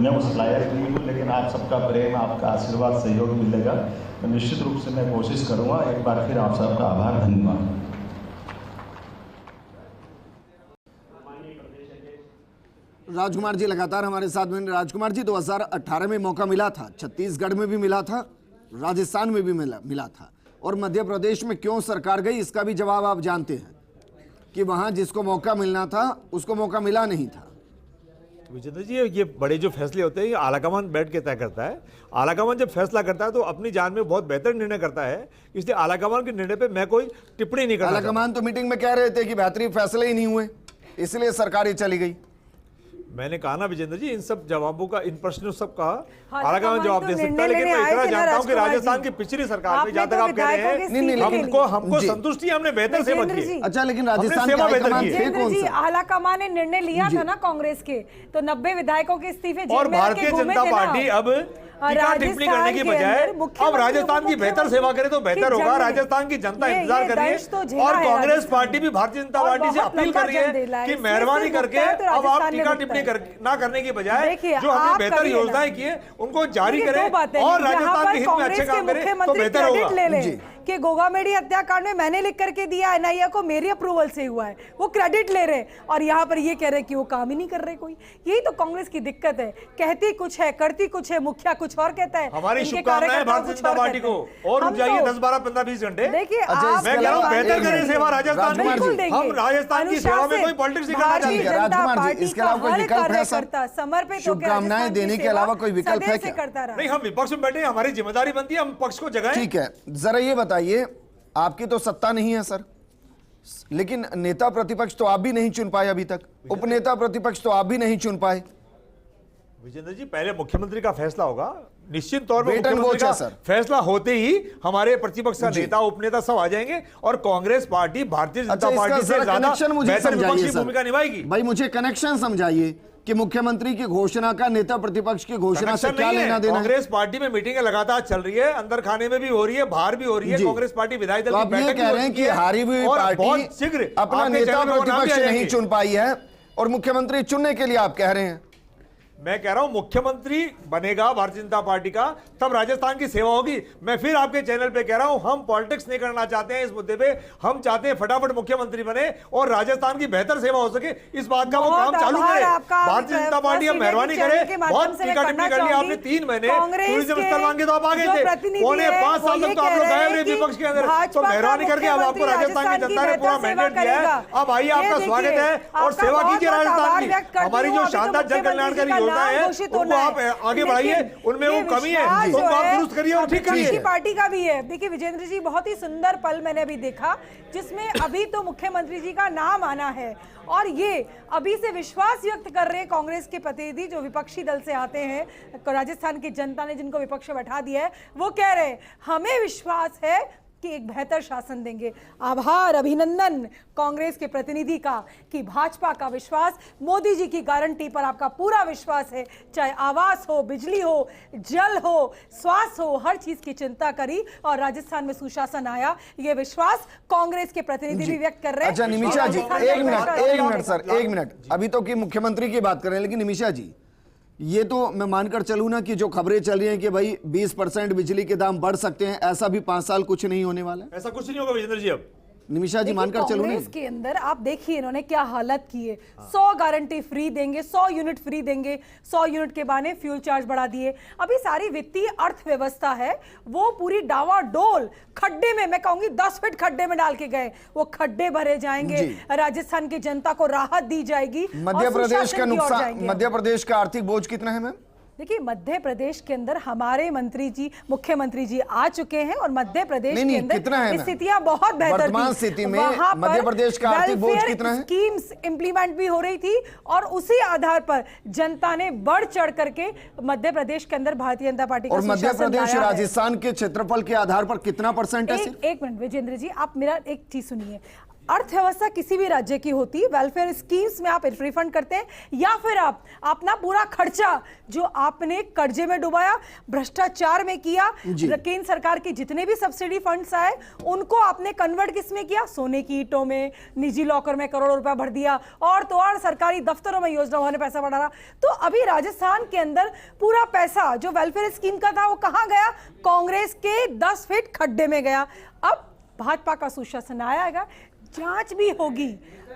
मैं उस लायक नहीं हूँ, लेकिन आप सबका प्रेम, आपका आशीर्वाद, सहयोग मिलेगा तो निश्चित रूप से मैं कोशिश करूँगा। एक बार फिर आप सबका आभार, धन्यवाद। राजकुमार जी लगातार हमारे साथ में। राजकुमार जी, 2018 में मौका मिला था, छत्तीसगढ़ में भी मिला था, राजस्थान में भी मिला था, और मध्य प्रदेश में क्यों सरकार गई इसका भी जवाब आप जानते हैं कि वहां जिसको मौका मिलना था उसको मौका मिला नहीं था। विजेंद्र जी, ये बड़े जो फैसले होते हैं ये आलाकमान बैठ के तय करता है। आलाकमान जब फैसला करता है तो अपनी जान में बहुत बेहतर निर्णय करता है, इसलिए आलाकमान के निर्णय पे मैं कोई टिप्पणी नहीं करता। आलाकमान तो मीटिंग में कह रहे थे कि बेहतरीन फैसले ही नहीं हुए, इसलिए सरकार ही चली गई। मैंने कहा ना विजेंद्र जी, इन सब जवाबों का, इन प्रश्नों सब का हाँ, आलाकमान जवाब दे सकता है, लेकिन मैं इतना जानता हूँ कि राजस्थान की पिछली सरकार में, जहां तक आप कह रहे हैं, हमको संतुष्टि, हमने बेहतर सेवा की है। अच्छा, लेकिन राजस्थान सेवा बेहतर की है। विजेंद्र जी, आलाकमान ने निर्णय लिया था ना कांग्रेस के, तो 90 विधायकों के इस्तीफे और भारतीय जनता पार्टी अब टीका टिप्पणी करने की बजाय अब राजस्थान की बेहतर सेवा करे तो बेहतर होगा। राजस्थान की जनता इंतजार कर रही है और कांग्रेस पार्टी भी भारतीय जनता पार्टी से अपील कर रही है कि मेहरबानी करके अब आप टीका टिप्पणी ना करने की बजाय जो हमने बेहतर योजनाएं की है उनको जारी करें और राजस्थान के हित में अच्छे काम करें तो बेहतर होगा। कि गोगामेडी हत्याकांड में मैंने लिख करके दिया, एनआईए को मेरी अप्रूवल से हुआ है, वो क्रेडिट ले रहे हैं और यहाँ पर ये कह रहे हैं कि वो काम ही नहीं कर रहे कोई। यही तो कांग्रेस की दिक्कत है, कहती कुछ है, करती कुछ है, मुखिया कुछ और कहता है। हमारी शुभकामनाएं भारतीय जनता पार्टी को, और रुक जाइए 10, 12, 15, 20 घंटे। देखिए, मैं कह रहा हूं बेहतर करें सेवा राजस्थान में। हम राजस्थान की सेवा में कोई पॉलिटिक्स नहीं करना चाहते। राजकुमार जी, इसके अलावा कोई विकल्प है सर? समर्पित शुभकामनाएं देने के अलावा कोई विकल्प है क्या? नहीं, हम विपक्ष में बैठे, हमारी जिम्मेदारी बनती है हम पक्ष को जगाएं। ठीक है, जरा ये बताइए, आपकी तो सत्ता नहीं है सर, लेकिन नेता प्रतिपक्ष तो आप भी नहीं चुन पाए अभी तक, उपनेता प्रतिपक्ष तो आप भी नहीं चुन पाए। विजेंद्र जी, पहले मुख्यमंत्री का फैसला होगा, निश्चित तौर पर वेट एंड मुख्यमंत्री वॉच का है सर। फैसला होते ही हमारे प्रतिपक्ष का नेता, उपनेता सब आ जाएंगे और कांग्रेस पार्टी भारतीय जनता पार्टी से ज्यादा बेहतर विपक्षी भूमिका निभाएगी। भाई मुझे कनेक्शन समझाइए कि मुख्यमंत्री की घोषणा का नेता प्रतिपक्ष की घोषणा से क्या लेना देना? कांग्रेस पार्टी में मीटिंगें लगातार चल रही है, अंदर खाने में भी हो रही है, बाहर भी हो रही है। कांग्रेस पार्टी विधायक दल की बैठक कह रहे हैं कि हारी हुई पार्टी शीघ्र अपना नेता प्रतिपक्ष नहीं चुन पाई है और मुख्यमंत्री चुनने के लिए आप कह रहे हैं। मैं कह रहा हूं मुख्यमंत्री बनेगा भारतीय जनता पार्टी का, तब राजस्थान की सेवा होगी। मैं फिर आपके चैनल पे कह रहा हूं, हम पॉलिटिक्स नहीं करना चाहते हैं इस मुद्दे पे। हम चाहते हैं फटाफट मुख्यमंत्री बने और राजस्थान की बेहतर सेवा हो सके, इस बात का वो काम चालू करे। भारतीय जनता पार्टी अब मेहरबानी करे, बहुत टीका टिप्पणी कर लिया आपने। 3 महीने टूरिज्म स्थल मांगे तो आप आ गए थे, पौने 5 साल तक तो आप लोग गायब रहे विपक्ष के अंदर। तो मेहरबानी करके अब आपको राजस्थान की जनता ने पूरा मैंडेट दिया है, अब आइए, आपका स्वागत है और सेवा कीजिए राजस्थान की। हमारी जो शानदार जन कल्याणकारी योजना है उनको आप आगे बढ़ाइए, उनमें वो कमी है उनको आप दुरुस्त करिए और ठीक करिए। पार्टी का भी है। देखिए विजेंद्र जी, बहुत ही सुंदर पल मैंने अभी देखा जिसमें अभी तो मुख्यमंत्री जी का नाम आना है और ये अभी से विश्वास व्यक्त कर रहे हैं कांग्रेस के प्रतिनिधि जो विपक्षी दल से आते हैं, राजस्थान की जनता ने जिनको विपक्ष में बैठा दिया है, वो कह रहे हैं हमें विश्वास है कि एक बेहतर शासन देंगे। आभार, अभिनंदन कांग्रेस के प्रतिनिधि का कि भाजपा का विश्वास, मोदी जी की गारंटी पर आपका पूरा विश्वास है। चाहे आवास हो, बिजली हो, जल हो, स्वास्थ्य हो, हर चीज की चिंता करी और राजस्थान में सुशासन आया, ये विश्वास कांग्रेस के प्रतिनिधि भी व्यक्त कर रहे हैं। अच्छा निमिषा जी, एक मिनट सर, एक मिनट। अभी तो की मुख्यमंत्री की बात कर रहे हैं, लेकिन निमिषा जी, ये तो मैं मानकर चलूं ना कि जो खबरें चल रही हैं कि भाई 20% बिजली के दाम बढ़ सकते हैं, ऐसा भी 5 साल कुछ नहीं होने वाला है। ऐसा कुछ नहीं होगा विजेंद्र जी। अब निमिषा जी मानकर चलूं ना, इसके अंदर आप देखिए इन्होंने क्या हालत की है। 100 गारंटी फ्री देंगे, 100 यूनिट फ्री देंगे, 100 यूनिट के बहाने फ्यूल चार्ज बढ़ा दिए। अभी सारी वित्तीय अर्थव्यवस्था है वो पूरी डावाडोल खड्डे में, मैं कहूंगी 10 फीट खड्डे में डाल के गए। वो खड्डे भरे जाएंगे, राजस्थान की जनता को राहत दी जाएगी। मध्य प्रदेश का नुकसान, मध्य प्रदेश का आर्थिक बोझ कितना है मैम? देखिए मध्य प्रदेश के अंदर हमारे मंत्री जी, मुख्यमंत्री जी आ चुके हैं और मध्य प्रदेश के अंदर स्थितियां बहुत बेहतर थी। वर्तमान स्थिति में मध्य प्रदेश का आर्थिक बोझ कितना है? स्कीम्स इंप्लीमेंट भी हो रही थी और उसी आधार पर जनता ने बढ़ चढ़ करके मध्य प्रदेश के अंदर भारतीय जनता पार्टी का और मध्य प्रदेश राजस्थान के क्षेत्रफल के आधार पर कितना % है? एक मिनट विजेंद्र जी, आप मेरा एक चीज सुनिए। अर्थव्यवस्था किसी भी राज्य की होती है, वेलफेयर स्कीम्स में आप रिफंड करते हैं या फिर आप अपना पूरा खर्चा जो आपने कर्जे में डुबाया, भ्रष्टाचार में किया, केंद्र सरकार के जितने भी सब्सिडी फंड्स आए उनको आपने कन्वर्ट किस में किया? सोने की ईंटों में, निजी लॉकर में करोड़ों रुपया भर दिया और तो और सरकारी दफ्तरों में योजनाओं ने पैसा बढ़ा रहा। तो अभी राजस्थान के अंदर पूरा पैसा जो वेलफेयर स्कीम का था वो कहां गया? कांग्रेस के 10 फीट खड्डे में गया। अब भाजपा का सुशासन आएगा, जांच भी होगी,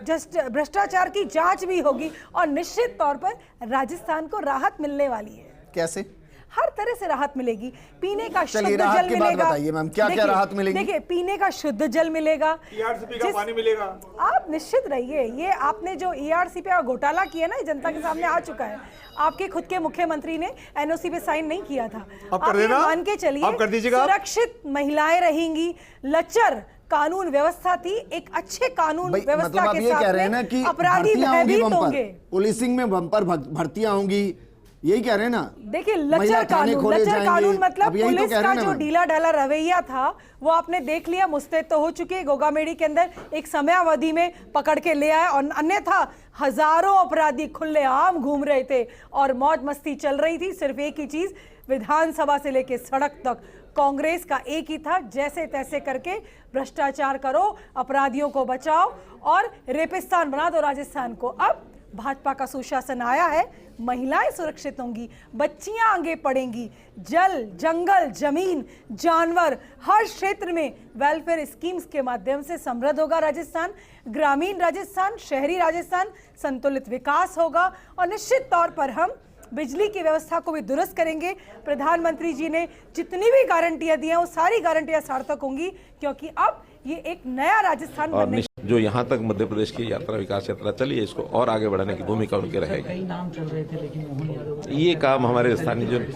जस्ट भ्रष्टाचार की जांच भी होगी और निश्चित तौर पर राजस्थान को राहत मिलने वाली है। कैसे? हर तरह से राहत मिलेगी। पीने का शुद्ध चलिए, राहत जल की बात मिलेगा। बताइए मैम, क्या-क्या राहत मिलेगी? देखिए, पीने का शुद्ध जल मिलेगा, ERCP का पानी मिलेगा। आप निश्चित रहिए, ये आपने जो ERCP का घोटाला किया ना, ये जनता के सामने आ चुका है। आपके खुद के मुख्यमंत्री ने NOC पे साइन नहीं किया था। अब कर आप ये देना, मान के चलिए, आप कर दीजिएगा। सुरक्षित महिलाएं रहेंगी, लचर कानून व्यवस्था थी, एक अच्छे कानून भाई, व्यवस्था मतलब आप के ये कह साथ रहे हैं ना में कि अपराधी भर्तियां होंगी भयभीत बम्पर, होंगे। पुलिसिंग में बम्पर भर्तियां होंगी, यही कह रहे हैं ना? देखिए, महिला लचर थाने कानून, खोले लचर जाएंगे। कानून मतलब अब यही तो पुलिस कह रहे का हैं ना जो मैम। ढीला ढाला रवैया था वो आपने देख लिया, मुस्तैद तो हो चुके। गोगामेड़ी के अंदर एक समयावधि में पकड़ के ले आए, और अन्यथा हजारों अपराधी खुलेआम घूम रहे थे और मौज मस्ती चल रही थी। सिर्फ एक ही चीज, विधानसभा से लेके सड़क तक कांग्रेस का एक ही था, जैसे तैसे करके भ्रष्टाचार करो, अपराधियों को बचाओ और रेपिस्तान बना दो राजस्थान को। अब भाजपा का सुशासन आया है, महिलाएं सुरक्षित होंगी, बच्चियां आगे पढ़ेंगी, जल, जंगल, जमीन, जानवर, हर क्षेत्र में वेलफेयर स्कीम्स के माध्यम से समृद्ध होगा राजस्थान। ग्रामीण राजस्थान, शहरी राजस्थान, संतुलित विकास होगा। और निश्चित तौर पर हम बिजली की व्यवस्था को भी दुरुस्त करेंगे। प्रधानमंत्री जी ने जितनी भी गारंटियां दी हैं, वो सारी गारंटियां सार्थक होंगी, क्योंकि अब ये एक नया राजस्थान और बनने जो यहाँ तक मध्य प्रदेश की यात्रा, विकास यात्रा चली है, इसको और आगे बढ़ाने की भूमिका उनकी रहेगी। नाम चल रहे थे, लेकिन मोहन यादव ये काम हमारे स्थानीय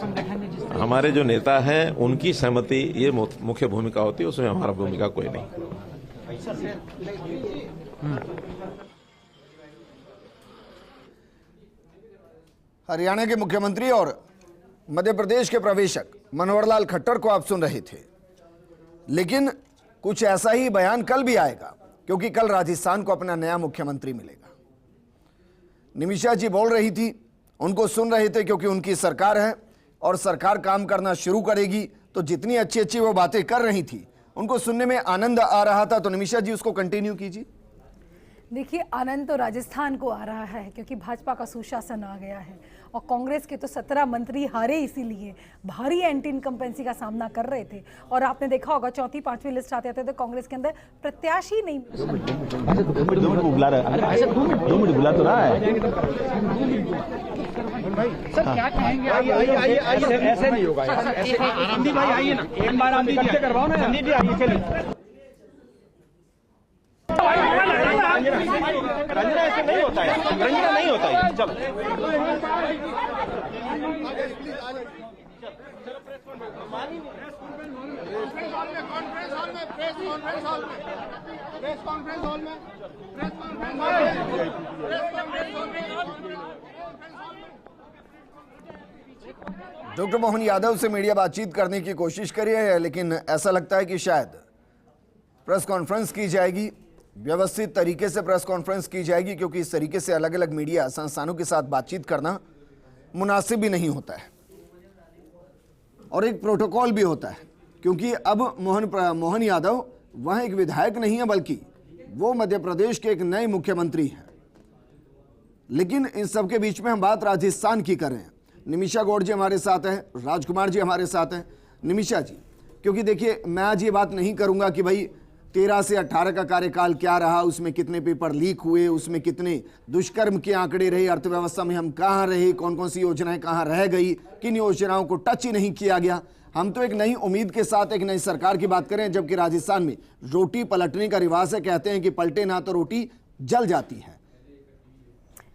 हमारे जो नेता हैं उनकी सहमति ये मुख्य भूमिका होती है, उसमें हमारा भूमिका कोई नहीं। हरियाणा के मुख्यमंत्री और मध्य प्रदेश के प्रवेशक मनोहर लाल खट्टर को आप सुन रहे थे, लेकिन कुछ ऐसा ही बयान कल भी आएगा, क्योंकि कल राजस्थान को अपना नया मुख्यमंत्री मिलेगा। निमिषा जी बोल रही थी, उनको सुन रहे थे, क्योंकि उनकी सरकार है और सरकार काम करना शुरू करेगी, तो जितनी अच्छी अच्छी वो बातें कर रही थी उनको सुनने में आनंद आ रहा था। तो निमिषा जी उसको कंटिन्यू कीजिए। देखिए, आनंद तो राजस्थान को आ रहा है, क्योंकि भाजपा का सुशासन आ गया है और कांग्रेस के तो 17 मंत्री हारे, इसीलिए भारी एंटी इनकम्पेंसी का सामना कर रहे थे। और आपने देखा होगा, चौथी पांचवी लिस्ट आते थे तो कांग्रेस के अंदर प्रत्याशी नहीं। 2 मिनट बुला तो रहा है सर, क्या कहेंगे? ऐसे नहीं होगा, संदीप भाई आइए ना, एक बार आप इकट्ठे करवाओ ना, संदीप जी आइए, चलिए। रंजना ऐसे नहीं होता है, रंजना नहीं होता है, चलो। डॉक्टर मोहन यादव से मीडिया बातचीत करने की कोशिश करी है, लेकिन ऐसा लगता है कि शायद प्रेस कॉन्फ्रेंस की जाएगी, व्यवस्थित तरीके से प्रेस कॉन्फ्रेंस की जाएगी, क्योंकि इस तरीके से अलग अलग मीडिया संस्थानों के साथ बातचीत करना मुनासिब भी नहीं होता है और एक प्रोटोकॉल भी होता है, क्योंकि अब मोहन यादव वह एक विधायक नहीं है, बल्कि वो मध्य प्रदेश के एक नए मुख्यमंत्री हैं। लेकिन इन सबके बीच में हम बात राजस्थान की कर रहे हैं। निमिषा गौड़ जी हमारे साथ हैं, राजकुमार जी हमारे साथ हैं। निमिषा जी, क्योंकि देखिए, मैं आज ये बात नहीं करूंगा कि भाई 13 से 18 का कार्यकाल क्या रहा, उसमें कितने पेपर लीक हुए, उसमें कितने दुष्कर्म के आंकड़े रहे, अर्थव्यवस्था में हम कहाँ रहे, कौन कौन सी योजनाएं कहाँ रह गई, किन योजनाओं को टच ही नहीं किया गया। हम तो एक नई उम्मीद के साथ एक नई सरकार की बात करें, जबकि राजस्थान में रोटी पलटने का रिवाज है। कहते हैं कि पलटे ना तो रोटी जल जाती है।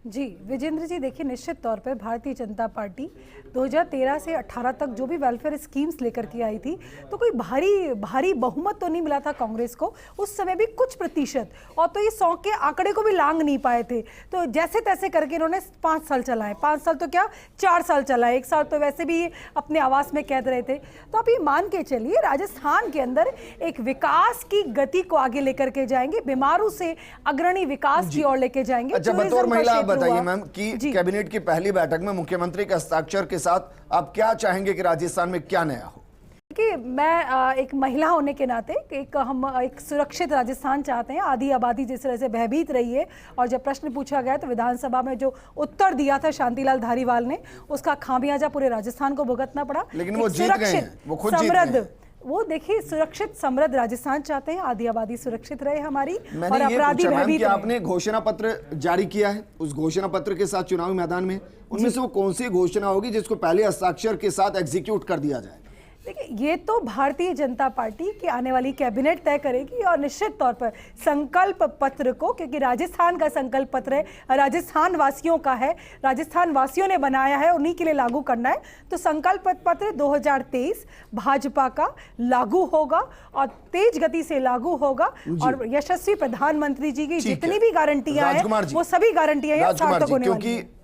जी विजेंद्र जी, देखिए, निश्चित तौर पर भारतीय जनता पार्टी 2013 से 18 तक जो भी वेलफेयर स्कीम्स लेकर के आई थी, तो कोई भारी बहुमत तो नहीं मिला था कांग्रेस को उस समय भी, कुछ प्रतिशत, और तो ये 100 के आंकड़े को भी लांग नहीं पाए थे। तो जैसे तैसे करके इन्होंने 5 साल चलाए, 5 साल तो क्या 4 साल चलाए, 1 साल तो वैसे भी ये अपने आवास में कैद रहे थे। तो आप ये मान के चलिए, राजस्थान के अंदर एक विकास की गति को आगे लेकर के जाएंगे, बीमारू से अग्रणी विकास की ओर लेके जाएंगे। अच्छा, बतौर महिला बताइए मैम कि कैबिनेट की पहली बैठक में मुख्यमंत्री के हस्ताक्षर के साथ आप क्या चाहेंगे कि राजस्थान में क्या नया हो? कि मैं एक महिला होने के नाते हम एक सुरक्षित राजस्थान चाहते हैं। आधी आबादी जिस तरह से भयभीत रही है, और जब प्रश्न पूछा गया तो विधानसभा में जो उत्तर दिया था शांतिलाल धारीवाल ने, उसका खामियाजा पूरे राजस्थान को भुगतना पड़ा। लेकिन वो जीत गए हैं, वो खुद जीत गए हैं। वो देखिए सुरक्षित समृद्ध राजस्थान चाहते हैं, आदि आबादी सुरक्षित रहे हमारी और मैंने ये अपराधी पूछा मैम भयभीत कि रहे। आपने घोषणा पत्र जारी किया है, उस घोषणा पत्र के साथ चुनावी मैदान में उनमें से वो कौन सी घोषणा होगी जिसको पहले हस्ताक्षर के साथ एग्जीक्यूट कर दिया जाए? देखिए ये तो भारतीय जनता पार्टी की आने वाली कैबिनेट तय करेगी और निश्चित तौर पर संकल्प पत्र को, क्योंकि राजस्थान का संकल्प पत्र है, राजस्थान वासियों का है, राजस्थान वासियों ने बनाया है, उन्हीं के लिए लागू करना है। तो संकल्प पत्र 2023 भाजपा का लागू होगा और तेज गति से लागू होगा और यशस्वी प्रधानमंत्री जी की जितनी भी गारंटियां हैं वो सभी गारंटियां सार्थक होने वाली हैं।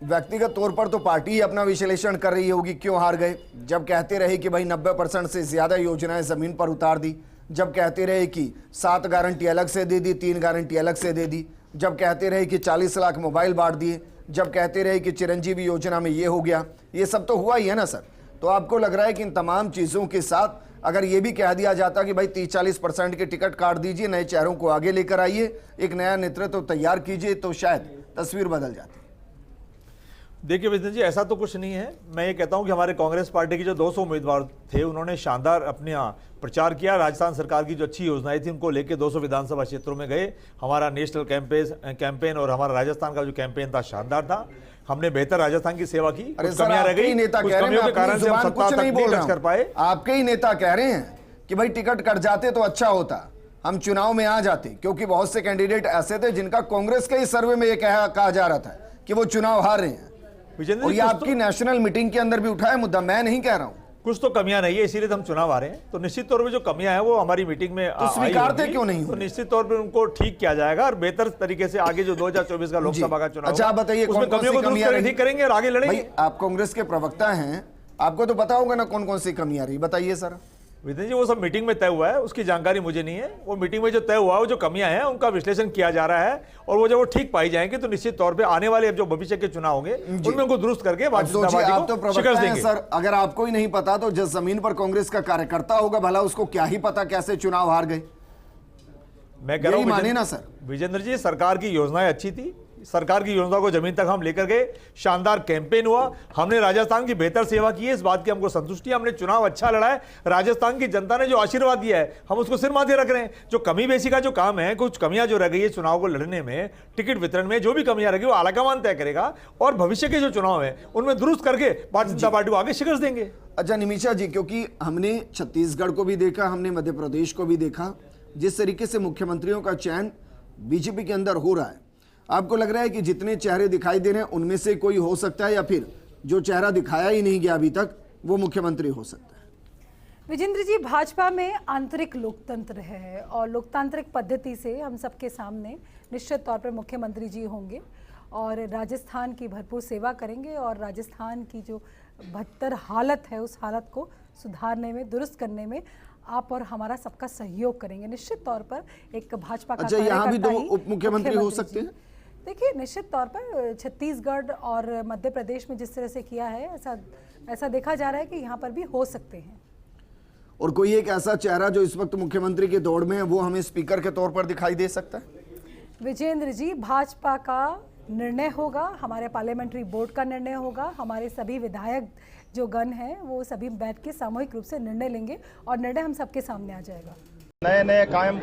व्यक्तिगत तौर पर तो पार्टी ही अपना विश्लेषण कर रही होगी क्यों हार गए, जब कहते रहे कि भाई 90% से ज्यादा योजनाएं जमीन पर उतार दी, जब कहते रहे कि 7 गारंटी अलग से दे दी, 3 गारंटी अलग से दे दी, जब कहते रहे कि 40 लाख मोबाइल बांट दिए, जब कहते रहे कि चिरंजीवी योजना में ये हो गया, ये सब तो हुआ ही है ना सर। तो आपको लग रहा है कि इन तमाम चीजों के साथ अगर ये भी कह दिया जाता कि भाई 30-40% के टिकट काट दीजिए, नए चेहरों को आगे लेकर आइए, एक नया नेतृत्व तैयार कीजिए, तो शायद तस्वीर बदल जाती। देखिए विजय जी, ऐसा तो कुछ नहीं है। मैं ये कहता हूं कि हमारे कांग्रेस पार्टी के जो 200 उम्मीदवार थे उन्होंने शानदार अपने यहाँ प्रचार किया। राजस्थान सरकार की जो अच्छी योजनाएं थी उनको लेके 200 विधानसभा क्षेत्रों में गए। हमारा नेशनल कैंपेन और हमारा राजस्थान का जो कैंपेन था शानदार था। हमने बेहतर राजस्थान की सेवा की। कुछ कमियां रह गई, कुछ कमियों के कारण से हम सत्ता तक नहीं टच कर पाए। आपके ही नेता कह रहे हैं कि भाई टिकट कट जाते तो अच्छा होता, हम चुनाव में आ जाते, क्योंकि बहुत से कैंडिडेट ऐसे थे जिनका कांग्रेस के ही सर्वे में ये कहा जा रहा था कि वो चुनाव हार रहे हैं। और ये आपकी नेशनल मीटिंग के अंदर भी उठाया मुद्दा, मैं नहीं कह रहा हूं। कुछ तो कमियां नहीं है, इसीलिए तो हम चुनाव आ रहे हैं। तो निश्चित तौर पे जो कमियां हैं वो हमारी मीटिंग में तो स्वीकारते क्यों नहीं? तो निश्चित तौर पे उनको ठीक किया जाएगा और बेहतर तरीके से आगे जो 2024 का लोकसभा का चुनाव, अच्छा आप बताइए उसमें कमियों को ठीक करेंगे और आगे लड़ेंगे। आप कांग्रेस के प्रवक्ता हैं, आपको तो पता होगा ना कौन कौन सी कमियां रही, बताइए सर। विजय जी, वो सब मीटिंग में तय हुआ है, उसकी जानकारी मुझे नहीं है। वो मीटिंग में जो तय हुआ है, वो जो कमियां हैं उनका विश्लेषण किया जा रहा है और वो जब वो ठीक पाई जाएंगे तो निश्चित तौर पे आने वाले जो भविष्य के चुनाव होंगे उनमें उनको दुरुस्त करके आप तो प्रवक्ता हैं सर, अगर आपको ही नहीं पता तो जिस जमीन पर कांग्रेस का कार्यकर्ता होगा भला उसको क्या ही पता कैसे चुनाव हार गए। मैं कह रहा हूं माने ना सर। विजेंद्र जी, सरकार की योजनाएं अच्छी थी, सरकार की योजना को जमीन तक हम लेकर गए, शानदार कैंपेन हुआ, हमने राजस्थान की बेहतर सेवा की है, इस बात की हमको संतुष्टि है। हमने चुनाव अच्छा लड़ा है, राजस्थान की जनता ने जो आशीर्वाद दिया है हम उसको सिर माथे रख रहे हैं। जो कमी बेसी का जो काम है, कुछ कमियां जो रह गई है चुनाव को लड़ने में, टिकट वितरण में जो भी कमियां रह गई वो आलाकमान तय करेगा और भविष्य के जो चुनाव है उनमें दुरुस्त करके भारतीय जनता पार्टी को आगे शिकस्त देंगे। अच्छा निमिषा जी, क्योंकि हमने छत्तीसगढ़ को भी देखा, हमने मध्य प्रदेश को भी देखा, जिस तरीके से मुख्यमंत्रियों का चयन बीजेपी के अंदर हो रहा है, आपको लग रहा है कि जितने चेहरे दिखाई दे रहे हैं उनमें से कोई हो सकता है या फिर जो चेहरा दिखाया ही नहीं गया अभी तक वो मुख्यमंत्री हो सकता है? विजेंद्र जी, भाजपा में आंतरिक लोकतंत्र है और लोकतांत्रिक पद्धति से हम सबके सामने निश्चित तौर पर मुख्यमंत्री जी होंगे और राजस्थान की भरपूर सेवा करेंगे और राजस्थान की जो बदतर हालत है उस हालत को सुधारने में, दुरुस्त करने में आप और हमारा सबका सहयोग करेंगे। निश्चित तौर पर एक भाजपा का यहाँ भी 2 उप मुख्यमंत्री हो सकते हैं। देखिए निश्चित तौर पर छत्तीसगढ़ और मध्य प्रदेश में जिस तरह से किया है ऐसा देखा जा रहा है कि यहाँ पर भी हो सकते हैं। और कोई एक ऐसा चेहरा जो इस वक्त मुख्यमंत्री के दौड़ में है वो हमें स्पीकर के तौर पर दिखाई दे सकता है? विजेंद्र जी, भाजपा का निर्णय होगा, हमारे पार्लियामेंट्री बोर्ड का निर्णय होगा, हमारे सभी विधायक जो गण हैं वो सभी बैठ के सामूहिक रूप से निर्णय लेंगे और निर्णय हम सबके सामने आ जाएगा। नए नए काम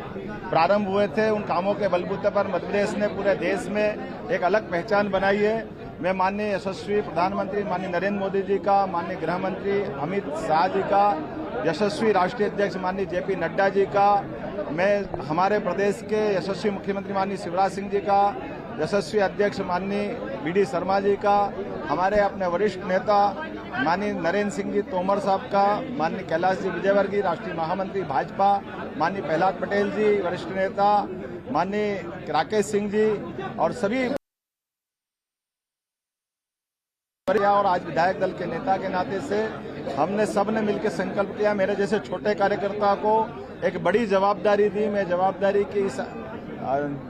प्रारंभ हुए थे, उन कामों के बलबूते पर मध्य प्रदेश ने पूरे देश में एक अलग पहचान बनाई है। मैं माननीय यशस्वी प्रधानमंत्री माननीय नरेंद्र मोदी जी का, माननीय गृह मंत्री अमित शाह जी का, यशस्वी राष्ट्रीय अध्यक्ष माननीय जेपी नड्डा जी का, मैं हमारे प्रदेश के यशस्वी मुख्यमंत्री माननीय शिवराज सिंह जी का, यशस्वी अध्यक्ष माननीय वी.डी. शर्मा जी का, हमारे अपने वरिष्ठ नेता माननीय नरेंद्र सिंह जी तोमर साहब का, माननीय कैलाश जी विजयवर्गीय राष्ट्रीय महामंत्री भाजपा, माननीय प्रहलाद पटेल जी वरिष्ठ नेता, माननीय राकेश सिंह जी और सभी और आज विधायक दल के नेता के नाते से हमने सबने मिलकर संकल्प किया। मेरे जैसे छोटे कार्यकर्ता को एक बड़ी जवाबदारी दी। मैं जवाबदारी की इस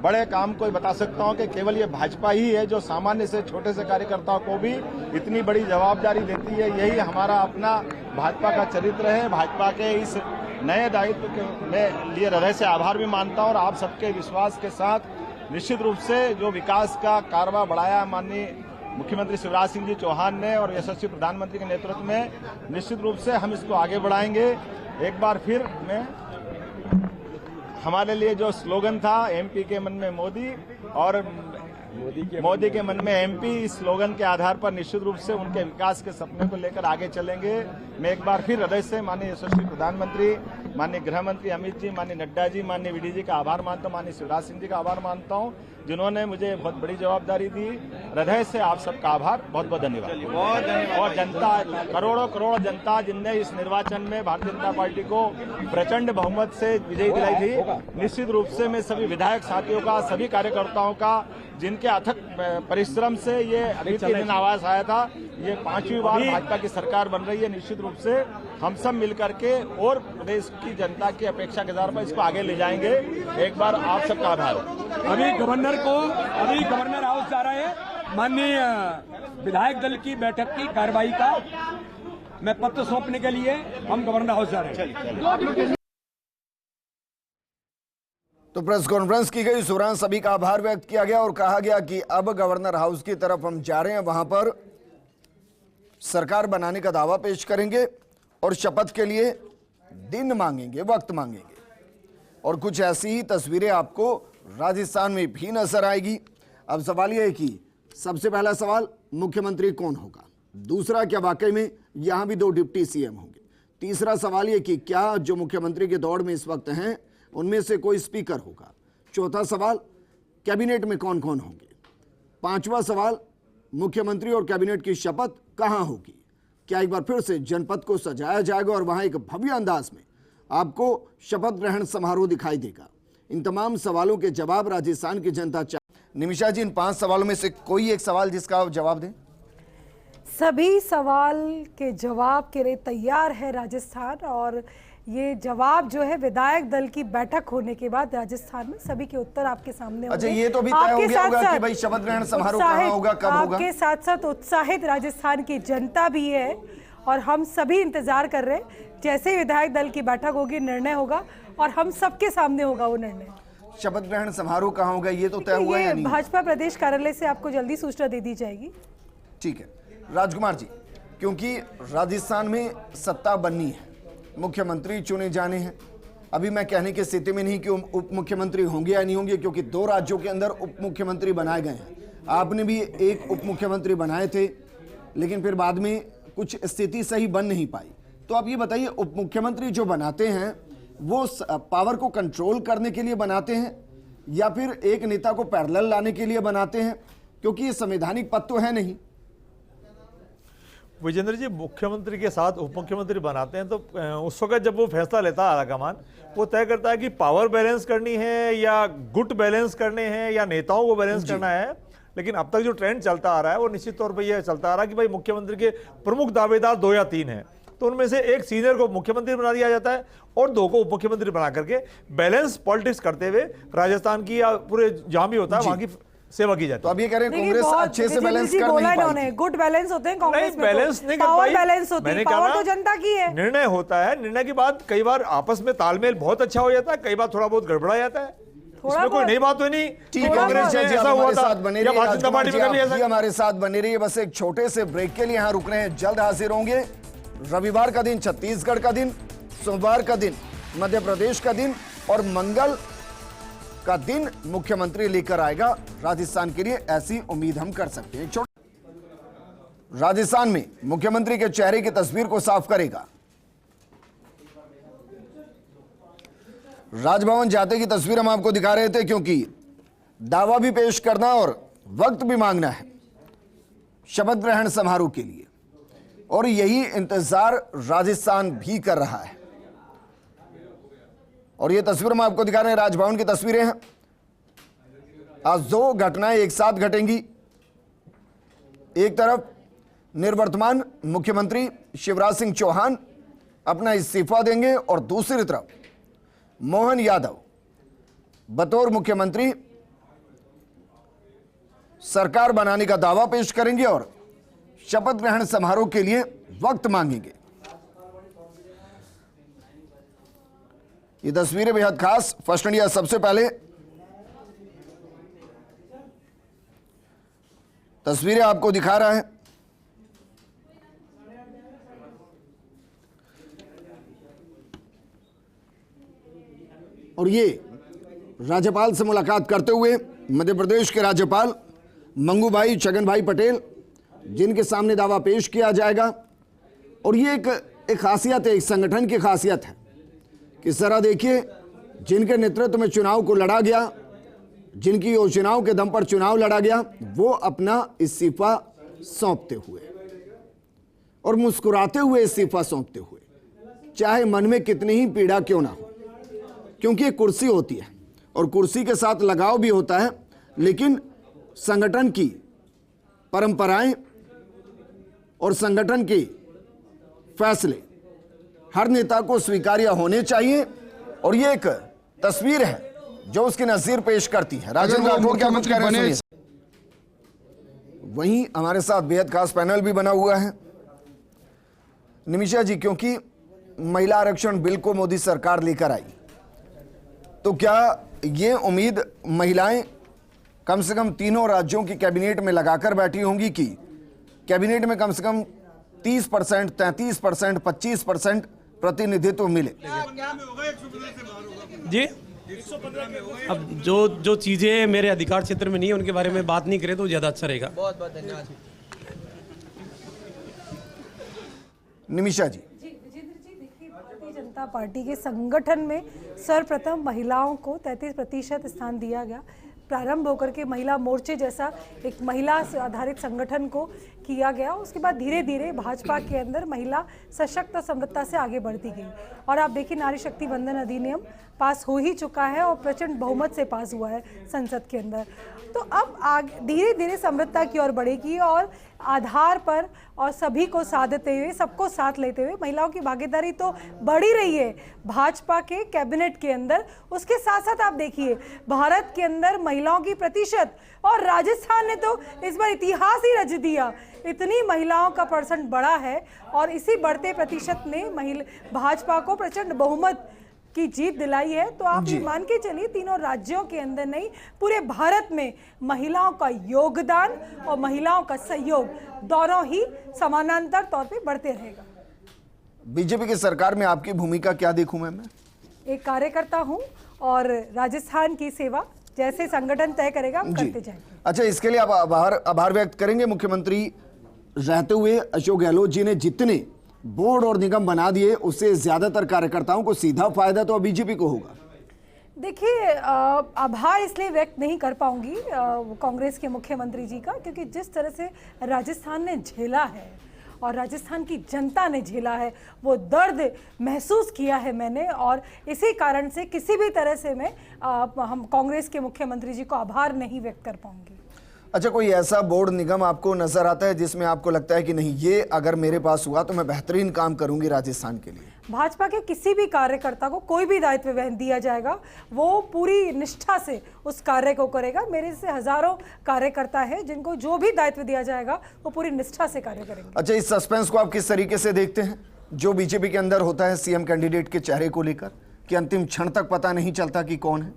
बड़े काम को बता सकता हूं कि केवल ये भाजपा ही है जो सामान्य से छोटे से कार्यकर्ताओं को भी इतनी बड़ी जवाबदारी देती है। यही हमारा अपना भाजपा का चरित्र है। भाजपा के इस नए दायित्व के मैं लिए हृदय से आभार भी मानता हूं और आप सबके विश्वास के साथ निश्चित रूप से जो विकास का कारवा बढ़ाया माननीय मुख्यमंत्री शिवराज सिंह जी चौहान ने और यशस्वी प्रधानमंत्री के नेतृत्व में, निश्चित रूप से हम इसको आगे बढ़ाएंगे। एक बार फिर मैं हमारे लिए जो स्लोगन था एमपी के मन में मोदी और मोदी के मन में एमपी, इस स्लोगन के आधार पर निश्चित रूप से उनके विकास के सपने को लेकर आगे चलेंगे। मैं एक बार फिर हृदय से माननीय यशस्वी प्रधानमंत्री, माननीय गृह मंत्री अमित जी, माननीय नड्डा जी, माननीय वीडी जी का आभार मानता हूं, माननीय शिवराज सिंह जी का आभार मानता हूं, जिन्होंने मुझे बहुत बड़ी जवाबदारी दी। हृदय से आप सबका आभार, बहुत बहुत धन्यवाद। और जनता, करोड़ों करोड़ जनता जिनने इस निर्वाचन में भारतीय जनता पार्टी को प्रचंड बहुमत से विजयी दिलाई थी, निश्चित रूप से मैं सभी विधायक साथियों का, सभी कार्यकर्ताओं का, जिनके अथक परिश्रम से ये अभी के दिन आवाज आया था, ये 5वीं बार भाजपा की सरकार बन रही है। निश्चित रूप से हम सब मिलकर के और प्रदेश की जनता की अपेक्षा के आधार पर इसको आगे ले जाएंगे। एक बार आप सबका आभार। अभी गवर्नर हाउस जा रहे हैं, माननीय विधायक दल की बैठक की कार्रवाई का मैं पत्र सौंपने के लिए हम गवर्नर हाउस जा रहे हैं। तो प्रेस कॉन्फ्रेंस की गई, सुरान सभी का आभार व्यक्त किया गया और कहा गया कि अब गवर्नर हाउस की तरफ हम जा रहे हैं, वहां पर सरकार बनाने का दावा पेश करेंगे और शपथ के लिए दिन मांगेंगे, वक्त मांगेंगे। और कुछ ऐसी ही तस्वीरें आपको राजस्थान में भी नजर आएगी। अब सवाल यह है कि सबसे पहला सवाल, मुख्यमंत्री कौन होगा? दूसरा, क्या वाकई में यहां भी 2 डिप्टी सीएम होंगे? तीसरा सवाल यह कि क्या जो मुख्यमंत्री के दौड़ में इस वक्त हैं उनमें से कोई स्पीकर होगा? चौथा सवाल, कैबिनेट में कौन कौन होंगे? पांचवा सवाल, मुख्यमंत्री और कैबिनेट की शपथ कहां होगी? क्या एक बार फिर से जनपद को सजाया जाएगा और वहां एक भव्य अंदाज में आपको शपथ ग्रहण समारोह दिखाई देगा? इन तमाम सवालों के जवाब राजस्थान की जनता निमिषा जी, इन 5 सवालों में से कोई एक सवाल जिसका आप जवाब दें। सभी सवाल के जवाब के लिए तैयार है राजस्थान, और ये जवाब जो है विधायक दल की बैठक होने के बाद राजस्थान में सभी के उत्तर आपके सामने होंगे। अच्छा, ये तो भी तय हो गया होगा कि भाई शपथ ग्रहण समारोह कहां होगा, कब होगा? आपके साथ साथ उत्साहित राजस्थान की जनता भी है और हम सभी इंतजार कर रहे हैं। जैसे ही विधायक दल की बैठक होगी, निर्णय होगा और हम सबके सामने होगा वो निर्णय। शपथ ग्रहण समारोह कहां होगा ये तो तय हुआ या नहीं? भाजपा प्रदेश कार्यालय से आपको जल्दी सूचना दे दी जाएगी। ठीक है राजकुमार जी, क्योंकि राजस्थान में सत्ता बननी है, मुख्यमंत्री चुने जाने हैं। अभी मैं कहने की स्थिति में नहीं कि उप मुख्यमंत्री होंगे या नहीं होंगे, क्योंकि 2 राज्यों के अंदर उप मुख्यमंत्री बनाए गए हैं। आपने भी एक उप मुख्यमंत्री बनाए थे, लेकिन फिर बाद में कुछ स्थिति सही बन नहीं पाई। तो आप ये बताइए, उप मुख्यमंत्री जो बनाते हैं वो पावर को कंट्रोल करने के लिए बनाते हैं या फिर एक नेता को पैरेलल लाने के लिए बनाते हैं? क्योंकि ये संवैधानिक पद तो है नहीं। विजेंद्र जी, मुख्यमंत्री के साथ उप मुख्यमंत्री बनाते हैं तो उस वक्त जब वो फैसला लेता है आलाकमान, वो तय करता है कि पावर बैलेंस करनी है या गुट बैलेंस करने हैं या नेताओं को बैलेंस करना है। लेकिन अब तक जो ट्रेंड चलता आ रहा है वो निश्चित तौर पर यह चलता आ रहा है कि भाई मुख्यमंत्री के प्रमुख दावेदार 2 या 3 हैं, तो उनमें से एक सीनियर को मुख्यमंत्री बना दिया जाता है और 2 को उप मुख्यमंत्री बना करके बैलेंस पॉलिटिक्स करते हुए राजस्थान की या पूरे जहां भी होता है वहां की सेवा की जाती है। तो अब ये कह रहे हैं कांग्रेस अच्छे से बैलेंस कर नहीं पाई। गुड बैलेंस होते हैं कांग्रेस में, बैलेंस नहीं कर पावर पाई। बैलेंस होती है, पावर तो जनता की है। निर्णय होता है, निर्णय के बाद कई बार आपस में तालमेल बहुत अच्छा हो जाता है, कई बार थोड़ा बहुत गड़बड़ा जाता है। इसमें कोई नई बात तो नहीं। कांग्रेस में ऐसा हुआ था या भारतीय जनता पार्टी में कभी ऐसा? हमारे साथ बने रहिए, बस एक छोटे से ब्रेक के लिए यहाँ रुक रहे हैं, जल्द हाजिर होंगे। रविवार का दिन छत्तीसगढ़ का दिन, सोमवार का दिन मध्य प्रदेश का दिन और मंगल का दिन मुख्यमंत्री लेकर आएगा राजस्थान के लिए, ऐसी उम्मीद हम कर सकते हैं। राजस्थान में मुख्यमंत्री के चेहरे की तस्वीर को साफ करेगा। राजभवन जाते की तस्वीर हम आपको दिखा रहे थे, क्योंकि दावा भी पेश करना और वक्त भी मांगना है शपथ ग्रहण समारोह के लिए, और यही इंतजार राजस्थान भी कर रहा है। और ये तस्वीर हम आपको दिखा रहे हैं, राजभवन की तस्वीरें हैं। आज 2 घटनाएं एक साथ घटेंगी। एक तरफ निवर्तमान मुख्यमंत्री शिवराज सिंह चौहान अपना इस्तीफा देंगे और दूसरी तरफ मोहन यादव बतौर मुख्यमंत्री सरकार बनाने का दावा पेश करेंगे और शपथ ग्रहण समारोह के लिए वक्त मांगेंगे। ये तस्वीरें बेहद खास, फर्स्ट इंडिया सबसे पहले तस्वीरें आपको दिखा रहा है। और ये राज्यपाल से मुलाकात करते हुए मध्य प्रदेश के राज्यपाल मंगू भाई छगन भाई पटेल, जिनके सामने दावा पेश किया जाएगा। और ये एक खासियत है, एक संगठन की खासियत है कि जरा देखिए, जिनके नेतृत्व में चुनाव को लड़ा गया, जिनकी योजनाओं के दम पर चुनाव लड़ा गया, वो अपना इस्तीफा सौंपते हुए और मुस्कुराते हुए इस्तीफा सौंपते हुए, चाहे मन में कितनी ही पीड़ा क्यों ना हो, क्योंकि एक कुर्सी होती है और कुर्सी के साथ लगाव भी होता है, लेकिन संगठन की परंपराएं और संगठन के फैसले हर नेता को स्वीकार्य होने चाहिए। और ये एक तस्वीर है जो उसकी नज़ीर पेश करती है। राजेंद्र राठौड़ क्या कुछ कह रहे हैं? वहीं हमारे साथ बेहद खास पैनल भी बना हुआ है। निमिषा जी, क्योंकि महिला आरक्षण बिल को मोदी सरकार लेकर आई, तो क्या ये उम्मीद महिलाएं कम से कम तीनों राज्यों की कैबिनेट में लगाकर बैठी होंगी कि कैबिनेट में कम से कम 30%, 33%, 25% प्रतिनिधित्व मिले? जी, अब जो चीजें मेरे अधिकार क्षेत्र में नहीं है उनके बारे में बात नहीं करें तो ज्यादा अच्छा रहेगा। बहुत बहुत धन्यवाद। निमिषा जी। विजेंद्र जी, देखिए, भारतीय जनता पार्टी के संगठन में सर्वप्रथम महिलाओं को 33% स्थान दिया गया। प्रारंभ होकर के महिला मोर्चे जैसा एक महिला से आधारित संगठन को किया गया। उसके बाद धीरे धीरे भाजपा के अंदर महिला सशक्त और से आगे बढ़ती गई। और आप देखिए, नारी शक्ति वंदन अधिनियम पास हो ही चुका है और प्रचंड बहुमत से पास हुआ है संसद के अंदर। तो अब आगे धीरे धीरे समृद्धता की ओर बढ़ेगी और आधार पर और सभी को साधते हुए, सबको साथ लेते हुए महिलाओं की भागीदारी तो बढ़ ही रही है भाजपा के कैबिनेट के अंदर। उसके साथ साथ आप देखिए, भारत के अंदर महिलाओं की प्रतिशत, और राजस्थान ने तो इस बार इतिहास ही रच दिया, इतनी महिलाओं का परसेंट बढ़ा है। और इसी बढ़ते प्रतिशत ने भाजपा को प्रचंड बहुमत की जीत दिलाई है। तो आप ये मान के चलिए, तीनों राज्यों के अंदर नहीं, पूरे भारत में महिलाओं का योगदान और महिलाओं का सहयोग दोनों ही समानांतर तौर पे बढ़ते रहेगा। बीजेपी की सरकार में आपकी भूमिका क्या देखूं मैं? एक कार्यकर्ता हूं और राजस्थान की सेवा जैसे संगठन तय करेगा हम करते जाएंगे। अच्छा, इसके लिए आप आभार व्यक्त करेंगे। मुख्यमंत्री रहते हुए अशोक गहलोत जी ने जितने बोर्ड और निगम बना दिए, उससे ज्यादातर कार्यकर्ताओं को सीधा फायदा तो बीजेपी को होगा। देखिए, आभार इसलिए व्यक्त नहीं कर पाऊंगी कांग्रेस के मुख्यमंत्री जी का, क्योंकि जिस तरह से राजस्थान ने झेला है और राजस्थान की जनता ने झेला है, वो दर्द महसूस किया है मैंने। और इसी कारण से किसी भी तरह से मैं हम कांग्रेस के मुख्यमंत्री जी को आभार नहीं व्यक्त कर पाऊंगी। अच्छा, कोई ऐसा बोर्ड निगम आपको नजर आता है जिसमें आपको लगता है कि नहीं, ये अगर मेरे पास हुआ तो मैं बेहतरीन काम करूंगी राजस्थान के लिए? भाजपा के किसी भी कार्यकर्ता को कोई भी दायित्व दिया जाएगा, वो पूरी निष्ठा से उस कार्य को करेगा। मेरे से हजारों कार्यकर्ता हैं जिनको जो भी दायित्व दिया जाएगा वो पूरी निष्ठा से कार्य करेंगे। अच्छा, इस सस्पेंस को आप किस तरीके से देखते हैं जो बीजेपी के अंदर होता है सीएम कैंडिडेट के चेहरे को लेकर, कि अंतिम क्षण तक पता नहीं चलता कि कौन है?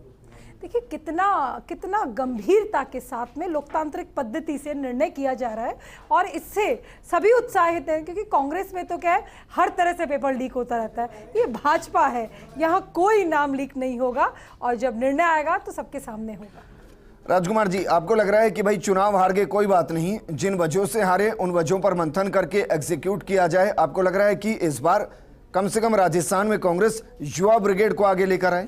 देखिए, कितना गंभीरता के साथ में लोकतांत्रिक पद्धति से निर्णय किया जा रहा है और इससे सभी उत्साहित हैं, क्योंकि कांग्रेस में तो क्या है, हर तरह से पेपर लीक होता रहता है। ये भाजपा है, यहाँ कोई नाम लीक नहीं होगा और जब निर्णय आएगा तो सबके सामने होगा। राजकुमार जी, आपको लग रहा है कि भाई चुनाव हार गए कोई बात नहीं, जिन वजहों से हारे उन वजहों पर मंथन करके एग्जीक्यूट किया जाए? आपको लग रहा है कि इस बार कम से कम राजस्थान में कांग्रेस युवा ब्रिगेड को आगे लेकर आए,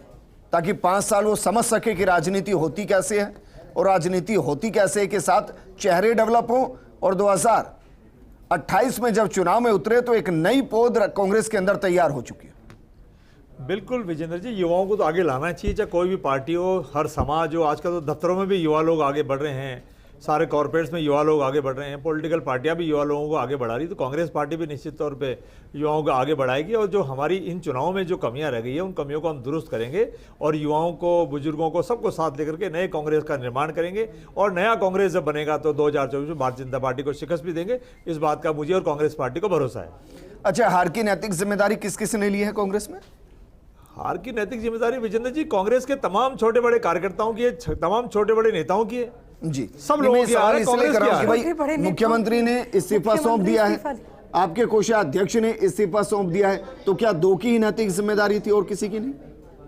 ताकि 5 साल वो समझ सके कि राजनीति होती कैसे है और राजनीति होती कैसे है के साथ चेहरे डेवलप हो, और 2028 में जब चुनाव में उतरे तो एक नई पौध कांग्रेस के अंदर तैयार हो चुकी है। बिल्कुल विजेंद्र जी, युवाओं को तो आगे लाना चाहिए, चाहे कोई भी पार्टी हो, हर समाज हो। आजकल तो दफ्तरों में भी युवा लोग आगे बढ़ रहे हैं, सारे कॉर्पोरेट्स में युवा लोग आगे बढ़ रहे हैं, पॉलिटिकल पार्टियां भी युवा लोगों को आगे बढ़ा रही। तो कांग्रेस पार्टी भी निश्चित तौर पे युवाओं को आगे बढ़ाएगी और जो हमारी इन चुनावों में जो कमियां रह गई है उन कमियों को हम दुरुस्त करेंगे और युवाओं को, बुजुर्गों को, सबको साथ लेकर के नए कांग्रेस का निर्माण करेंगे। और नया कांग्रेस जब बनेगा तो 2024 में भारतीय जनता पार्टी को शिकस्त भी देंगे, इस बात का मुझे और कांग्रेस पार्टी को भरोसा है। अच्छा, हार की नैतिक जिम्मेदारी किस किस ने ली है कांग्रेस में? हार की नैतिक जिम्मेदारी विजेंद्र जी कांग्रेस के तमाम छोटे बड़े कार्यकर्ताओं की है, तमाम छोटे बड़े नेताओं की है जी। सब लोगों की सवाल इसलिए कर रहा हूं कि भाई मुख्यमंत्री ने इस्तीफा सौंप दिया है, आपके कोषाध्यक्ष ने इस्तीफा सौंप दिया है, तो क्या 2 की ही नैतिक जिम्मेदारी थी और किसी की नहीं?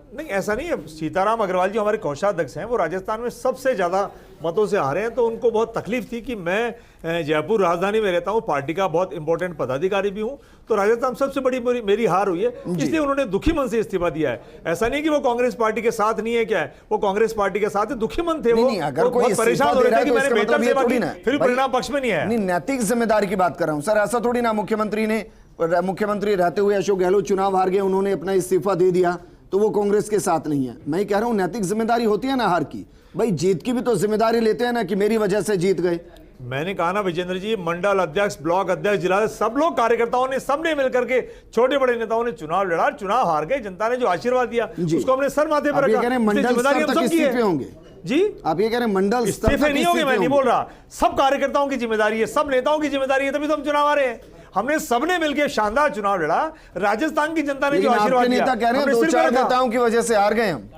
नहीं, ऐसा नहीं है। सीताराम अग्रवाल जी हमारे कोषाध्यक्ष हैं, वो राजस्थान में सबसे ज़्यादा मतों से हारे हैं, तो उनको बहुत तकलीफ थी कि मैं जयपुर राजधानी में रहता हूँ, पार्टी का बहुत इंपॉर्टेंट पदाधिकारी भी हूँ, तो राजस्थान सबसे बड़ी मेरी हार हुई है, इसलिए उन्होंने दुखी मन से इस्तीफा दिया है। ऐसा नहीं कि वो कांग्रेस पार्टी के साथ नहीं है, क्या है, वो कांग्रेस पार्टी के साथ है, दुखी मन थे वो, अगर कोई बहुत परेशान हो रहे थे कि मैंने बेहतर सेवा की, फिर परिणाम पक्ष में नहीं आया। नहीं, नैतिक जिम्मेदारी की बात कर रहा हूं सर, ऐसा थोड़ी ना मुख्यमंत्री रहते हुए अशोक गहलोत चुनाव हार गए, उन्होंने अपना इस्तीफा दे दिया तो वो कांग्रेस के साथ नहीं है। मैं कह रहा हूं नैतिक जिम्मेदारी होती है ना हार की, भाई जीत की भी तो जिम्मेदारी लेते हैं ना कि मेरी वजह से जीत गए। मैंने कहा ना विजेंद्र जी, मंडल अध्यक्ष, ब्लॉक अध्यक्ष, जिला सब लोग कार्यकर्ताओं ने, सबने मिलकर के, छोटे बड़े नेताओं ने चुनाव लड़ा, चुनाव हार गए, जनता ने जो आशीर्वाद दिया उसको हमने सर माथे पर रखा। जिम्मेदारी हम सब की है। होंगे जी, आप ये कह रहे हैं मंडल इस्तीफे नहीं होंगे, मैं नहीं बोल रहा, सब कार्यकर्ताओं की जिम्मेदारी है, सब नेताओं की जिम्मेदारी है, तभी तो हम चुनाव आ रहे हैं। हमने सबने मिलकर शानदार चुनाव लड़ा, राजस्थान की जनता ने जो आशीर्वाद दिया, नेता कह रहे हैं 2-4 नेताओं की वजह से हार गए हम।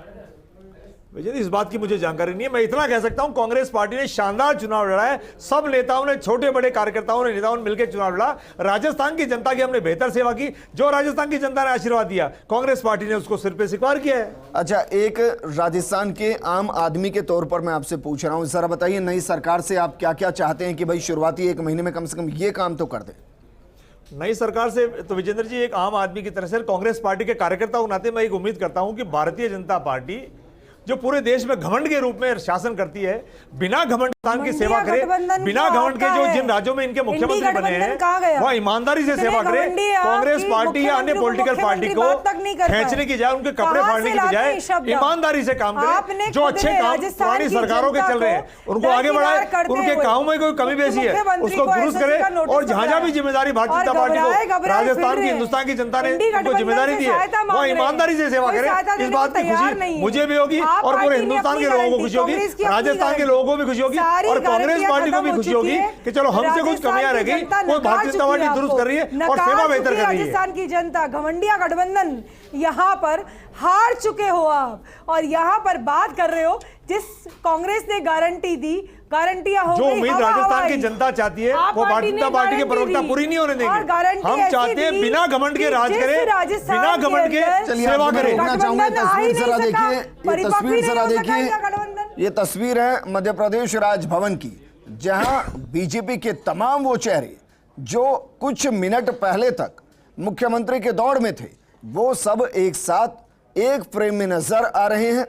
विजय, इस बात की मुझे जानकारी नहीं है, मैं इतना कह सकता हूं कांग्रेस पार्टी ने शानदार चुनाव लड़ा है, सब नेताओं ने, छोटे बड़े कार्यकर्ताओं ने, नेताओं ने मिलकर चुनाव लड़ा, राजस्थान की जनता की हमने बेहतर सेवा की, जो राजस्थान की जनता ने आशीर्वाद दिया, कांग्रेस पार्टी ने उसको सिर पे स्वीकार किया है। अच्छा, एक राजस्थान के आम आदमी के तौर पर मैं आपसे पूछ रहा हूं, जरा बताइए नई सरकार से आप क्या क्या चाहते हैं कि भाई शुरुआती 1 महीने में कम से कम ये काम तो कर दे। नई सरकार से तो विजेंद्र जी, एक आम आदमी की तरह से, कांग्रेस पार्टी के कार्यकर्ता के नाते मैं एक उम्मीद करता हूं कि भारतीय जनता पार्टी जो पूरे देश में घमंड के रूप में शासन करती है, बिना घमंड की सेवा करे, बिना घमंड के जो जिन राज्यों में इनके मुख्यमंत्री बने हैं वह ईमानदारी से सेवा करे। कांग्रेस पार्टी या अन्य पॉलिटिकल पार्टी को खींचने की जाए, उनके कपड़े फाड़ने की बजाय ईमानदारी से काम करे। जो अच्छे काम पुरानी सरकारों के चल रहे हैं उनको आगे बढ़ाए, उनके कामों में कोई कमी बेसी है उसको दुरुस्त करे, और जहां जहां भी जिम्मेदारी भारतीय जनता पार्टी को, राजस्थान की, हिंदुस्तान की जनता ने उनको जिम्मेदारी दी है, वह ईमानदारी से सेवा करे। इस बात की खुशी मुझे भी होगी और पूरे हिंदुस्तान के लोगों को खुशी होगी, राजस्थान के लोगों को भी खुशी होगी, और कांग्रेस पार्टी को भी खुशी होगी कि चलो हमसे कुछ कमियां रह गई, वो भारतीय जनता पार्टी दुरुस्त कर रही है और सेवा बेहतर कर रही है। राजस्थान की जनता, घमंडिया गठबंधन यहाँ पर हार चुके हो आप, और यहाँ पर बात कर रहे हो जिस कांग्रेस ने गारंटी दी, गारंटियां हो गई, जो उम्मीद राजस्थान की जनता चाहती है वो भारतीय जनता पार्टी के प्रवक्ता पूरी नहीं होने देंगे। हम चाहते हैं बिना घमंड के राज करे, बिना घमंड के सेवा करे। तस्वीर जरा देखिए, ये तस्वीर जरा देखिए, ये तस्वीर है मध्य प्रदेश राजभवन की, जहां बीजेपी के तमाम वो चेहरे जो कुछ मिनट पहले तक मुख्यमंत्री के दौड़ में थे, वो सब एक साथ एक फ्रेम में नजर आ रहे हैं।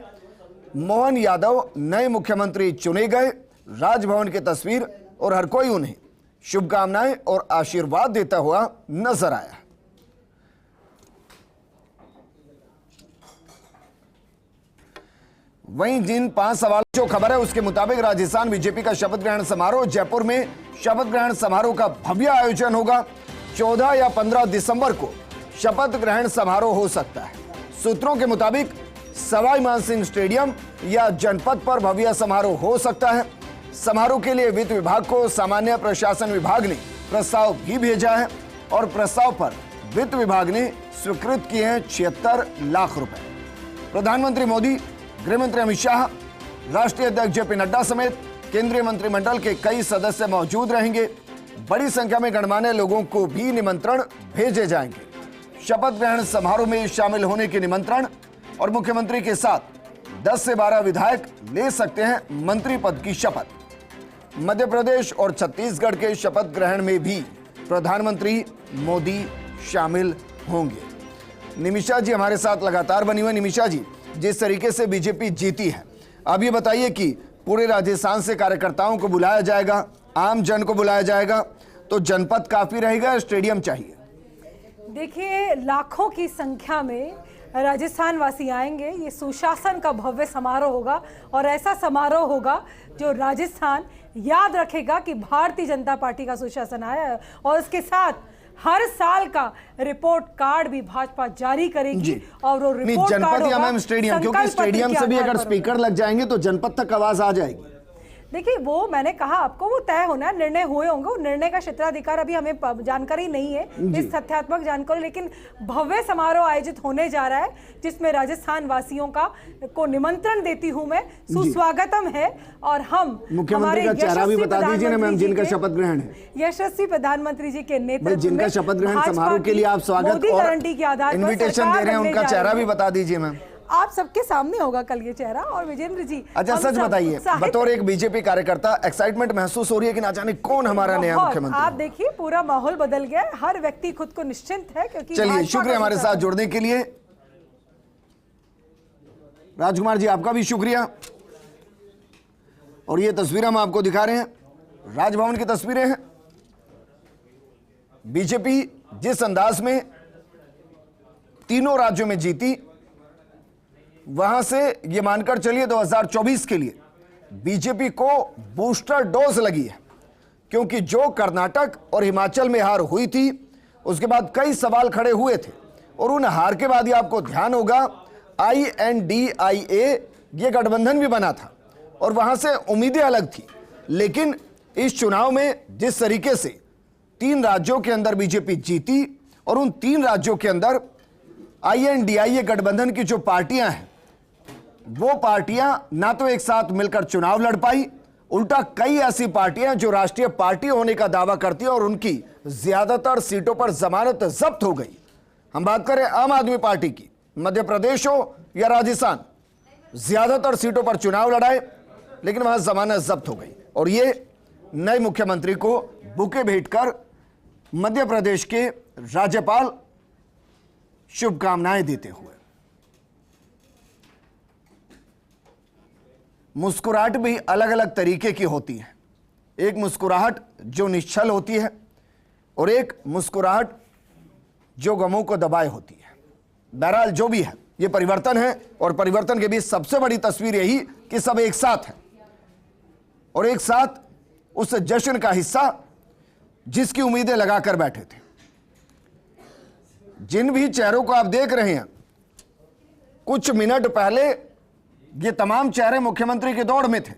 मोहन यादव नए मुख्यमंत्री चुने गए, राजभवन की तस्वीर, और हर कोई उन्हें शुभकामनाएं और आशीर्वाद देता हुआ नजर आया। वहीं जिन 5 सवाल जो खबर है उसके मुताबिक राजस्थान बीजेपी का शपथ ग्रहण समारोह, जयपुर में शपथ ग्रहण समारोह का भव्य आयोजन होगा। 14 या 15 दिसंबर को शपथ ग्रहण समारोह हो सकता है। सूत्रों के मुताबिक सवाई मानसिंह स्टेडियम या जनपद पर भव्य समारोह हो सकता है। समारोह के लिए वित्त विभाग को सामान्य प्रशासन विभाग ने प्रस्ताव भी भेजा है, और प्रस्ताव पर वित्त विभाग ने स्वीकृत किए हैं 76 लाख रुपए। प्रधानमंत्री मोदी, गृहमंत्री अमित शाह, राष्ट्रीय अध्यक्ष जेपी नड्डा समेत केंद्रीय मंत्रिमंडल के कई सदस्य मौजूद रहेंगे। बड़ी संख्या में गणमान्य लोगों को भी निमंत्रण भेजे जाएंगे। शपथ ग्रहण समारोह में शामिल होने के निमंत्रण, और मुख्यमंत्री के साथ 10 से 12 विधायक ले सकते हैं मंत्री पद की शपथ। मध्य प्रदेश और छत्तीसगढ़ के शपथ ग्रहण में भी प्रधानमंत्री मोदी शामिल होंगे। निमिषा जी हमारे साथ लगातार बनी हुई। निमिषा जी, जिस तरीके से बीजेपी जीती है, अब ये बताइए कि पूरे राजस्थान से कार्यकर्ताओं को बुलाया जाएगा, आम जन को बुलाया जाएगा, तो जनपद काफी रहेगा, स्टेडियम चाहिए? देखिए, लाखों की संख्या में राजस्थान वासी आएंगे। ये सुशासन का भव्य समारोह होगा, और ऐसा समारोह होगा जो राजस्थान याद रखेगा कि भारतीय जनता पार्टी का सुशासन आया है। और इसके साथ हर साल का रिपोर्ट कार्ड भी भाजपा जारी करेगी, और वो रिपोर्ट कार्ड होगा मैम स्टेडियम, क्योंकि स्टेडियम से भी अगर स्पीकर लग जाएंगे तो जनपद तक आवाज आ जाएगी। देखिए, वो मैंने कहा आपको, वो तय होना है, निर्णय हुए होंगे। वो निर्णय का क्षेत्राधिकार अभी हमें जानकारी नहीं है, इस तथ्यात्मक जानकारी, लेकिन भव्य समारोह आयोजित होने जा रहा है जिसमें राजस्थान वासियों को निमंत्रण देती हूं मैं, सुस्वागतम है। और हम मुख्यमंत्री का चेहरा भी बता दीजिए ना मैम, जिनका शपथ ग्रहण है, यशस्वी प्रधानमंत्री जी के नेतृत्व में जिनका शपथ ग्रहण समारोह के लिए आप स्वागत और गारंटी के आधार पर इन्विटेशन दे रहे हैं, उनका चेहरा भी बता दीजिए मैम। आप सबके सामने होगा कल ये चेहरा। और विजेंद्र जी, अच्छा हम सच सब बताइए, उत्साहित बतौर एक बीजेपी कार्यकर्ता एक्साइटमेंट महसूस हो रही है कि ना जाने कौन हमारा नया बहुत। मुख्यमंत्री। आप देखिए पूरा माहौल बदल गया है, हर व्यक्ति खुद को निश्चिंत है क्योंकि चलिए, भाजपा शुक्रिया का हमारे नेता साथ है। जुड़ने के लिए। राजकुमार जी, आपका भी शुक्रिया। और ये तस्वीरें हम आपको दिखा रहे हैं, राजभवन की तस्वीरें हैं। बीजेपी जिस अंदाज में तीनों राज्यों में जीती, वहां से ये मानकर चलिए 2024 के लिए बीजेपी को बूस्टर डोज लगी है, क्योंकि जो कर्नाटक और हिमाचल में हार हुई थी उसके बाद कई सवाल खड़े हुए थे, और उन हार के बाद ही आपको ध्यान होगा INDIA ये गठबंधन भी बना था और वहां से उम्मीदें अलग थी। लेकिन इस चुनाव में जिस तरीके से 3 राज्यों के अंदर बीजेपी जीती और उन 3 राज्यों के अंदर INDIA गठबंधन की जो पार्टियां हैं वो पार्टियां ना तो एक साथ मिलकर चुनाव लड़ पाई, उल्टा कई ऐसी पार्टियां जो राष्ट्रीय पार्टी होने का दावा करती हैं और उनकी ज्यादातर सीटों पर जमानत जब्त हो गई। हम बात करें आम आदमी पार्टी की, मध्य प्रदेश हो या राजस्थान, ज्यादातर सीटों पर चुनाव लड़ाए लेकिन वहां जमानत जब्त हो गई। और ये नए मुख्यमंत्री को बुके भेंटकर मध्य प्रदेश के राज्यपाल शुभकामनाएं देते हुए। मुस्कुराहट भी अलग अलग तरीके की होती है। एक मुस्कुराहट जो निश्चल होती है और एक मुस्कुराहट जो गमों को दबाए होती है। बहरहाल जो भी है, ये परिवर्तन है और परिवर्तन के बीच सबसे बड़ी तस्वीर यही कि सब एक साथ हैं और एक साथ उस जश्न का हिस्सा जिसकी उम्मीदें लगाकर बैठे थे। जिन भी चेहरों को आप देख रहे हैं, कुछ मिनट पहले ये तमाम चेहरे मुख्यमंत्री की दौड़ में थे,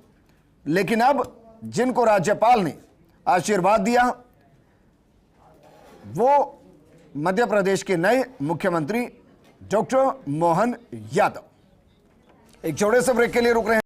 लेकिन अब जिनको राज्यपाल ने आशीर्वाद दिया वो मध्य प्रदेश के नए मुख्यमंत्री डॉक्टर मोहन यादव। एक छोटे से ब्रेक के लिए रुक रहे हैं।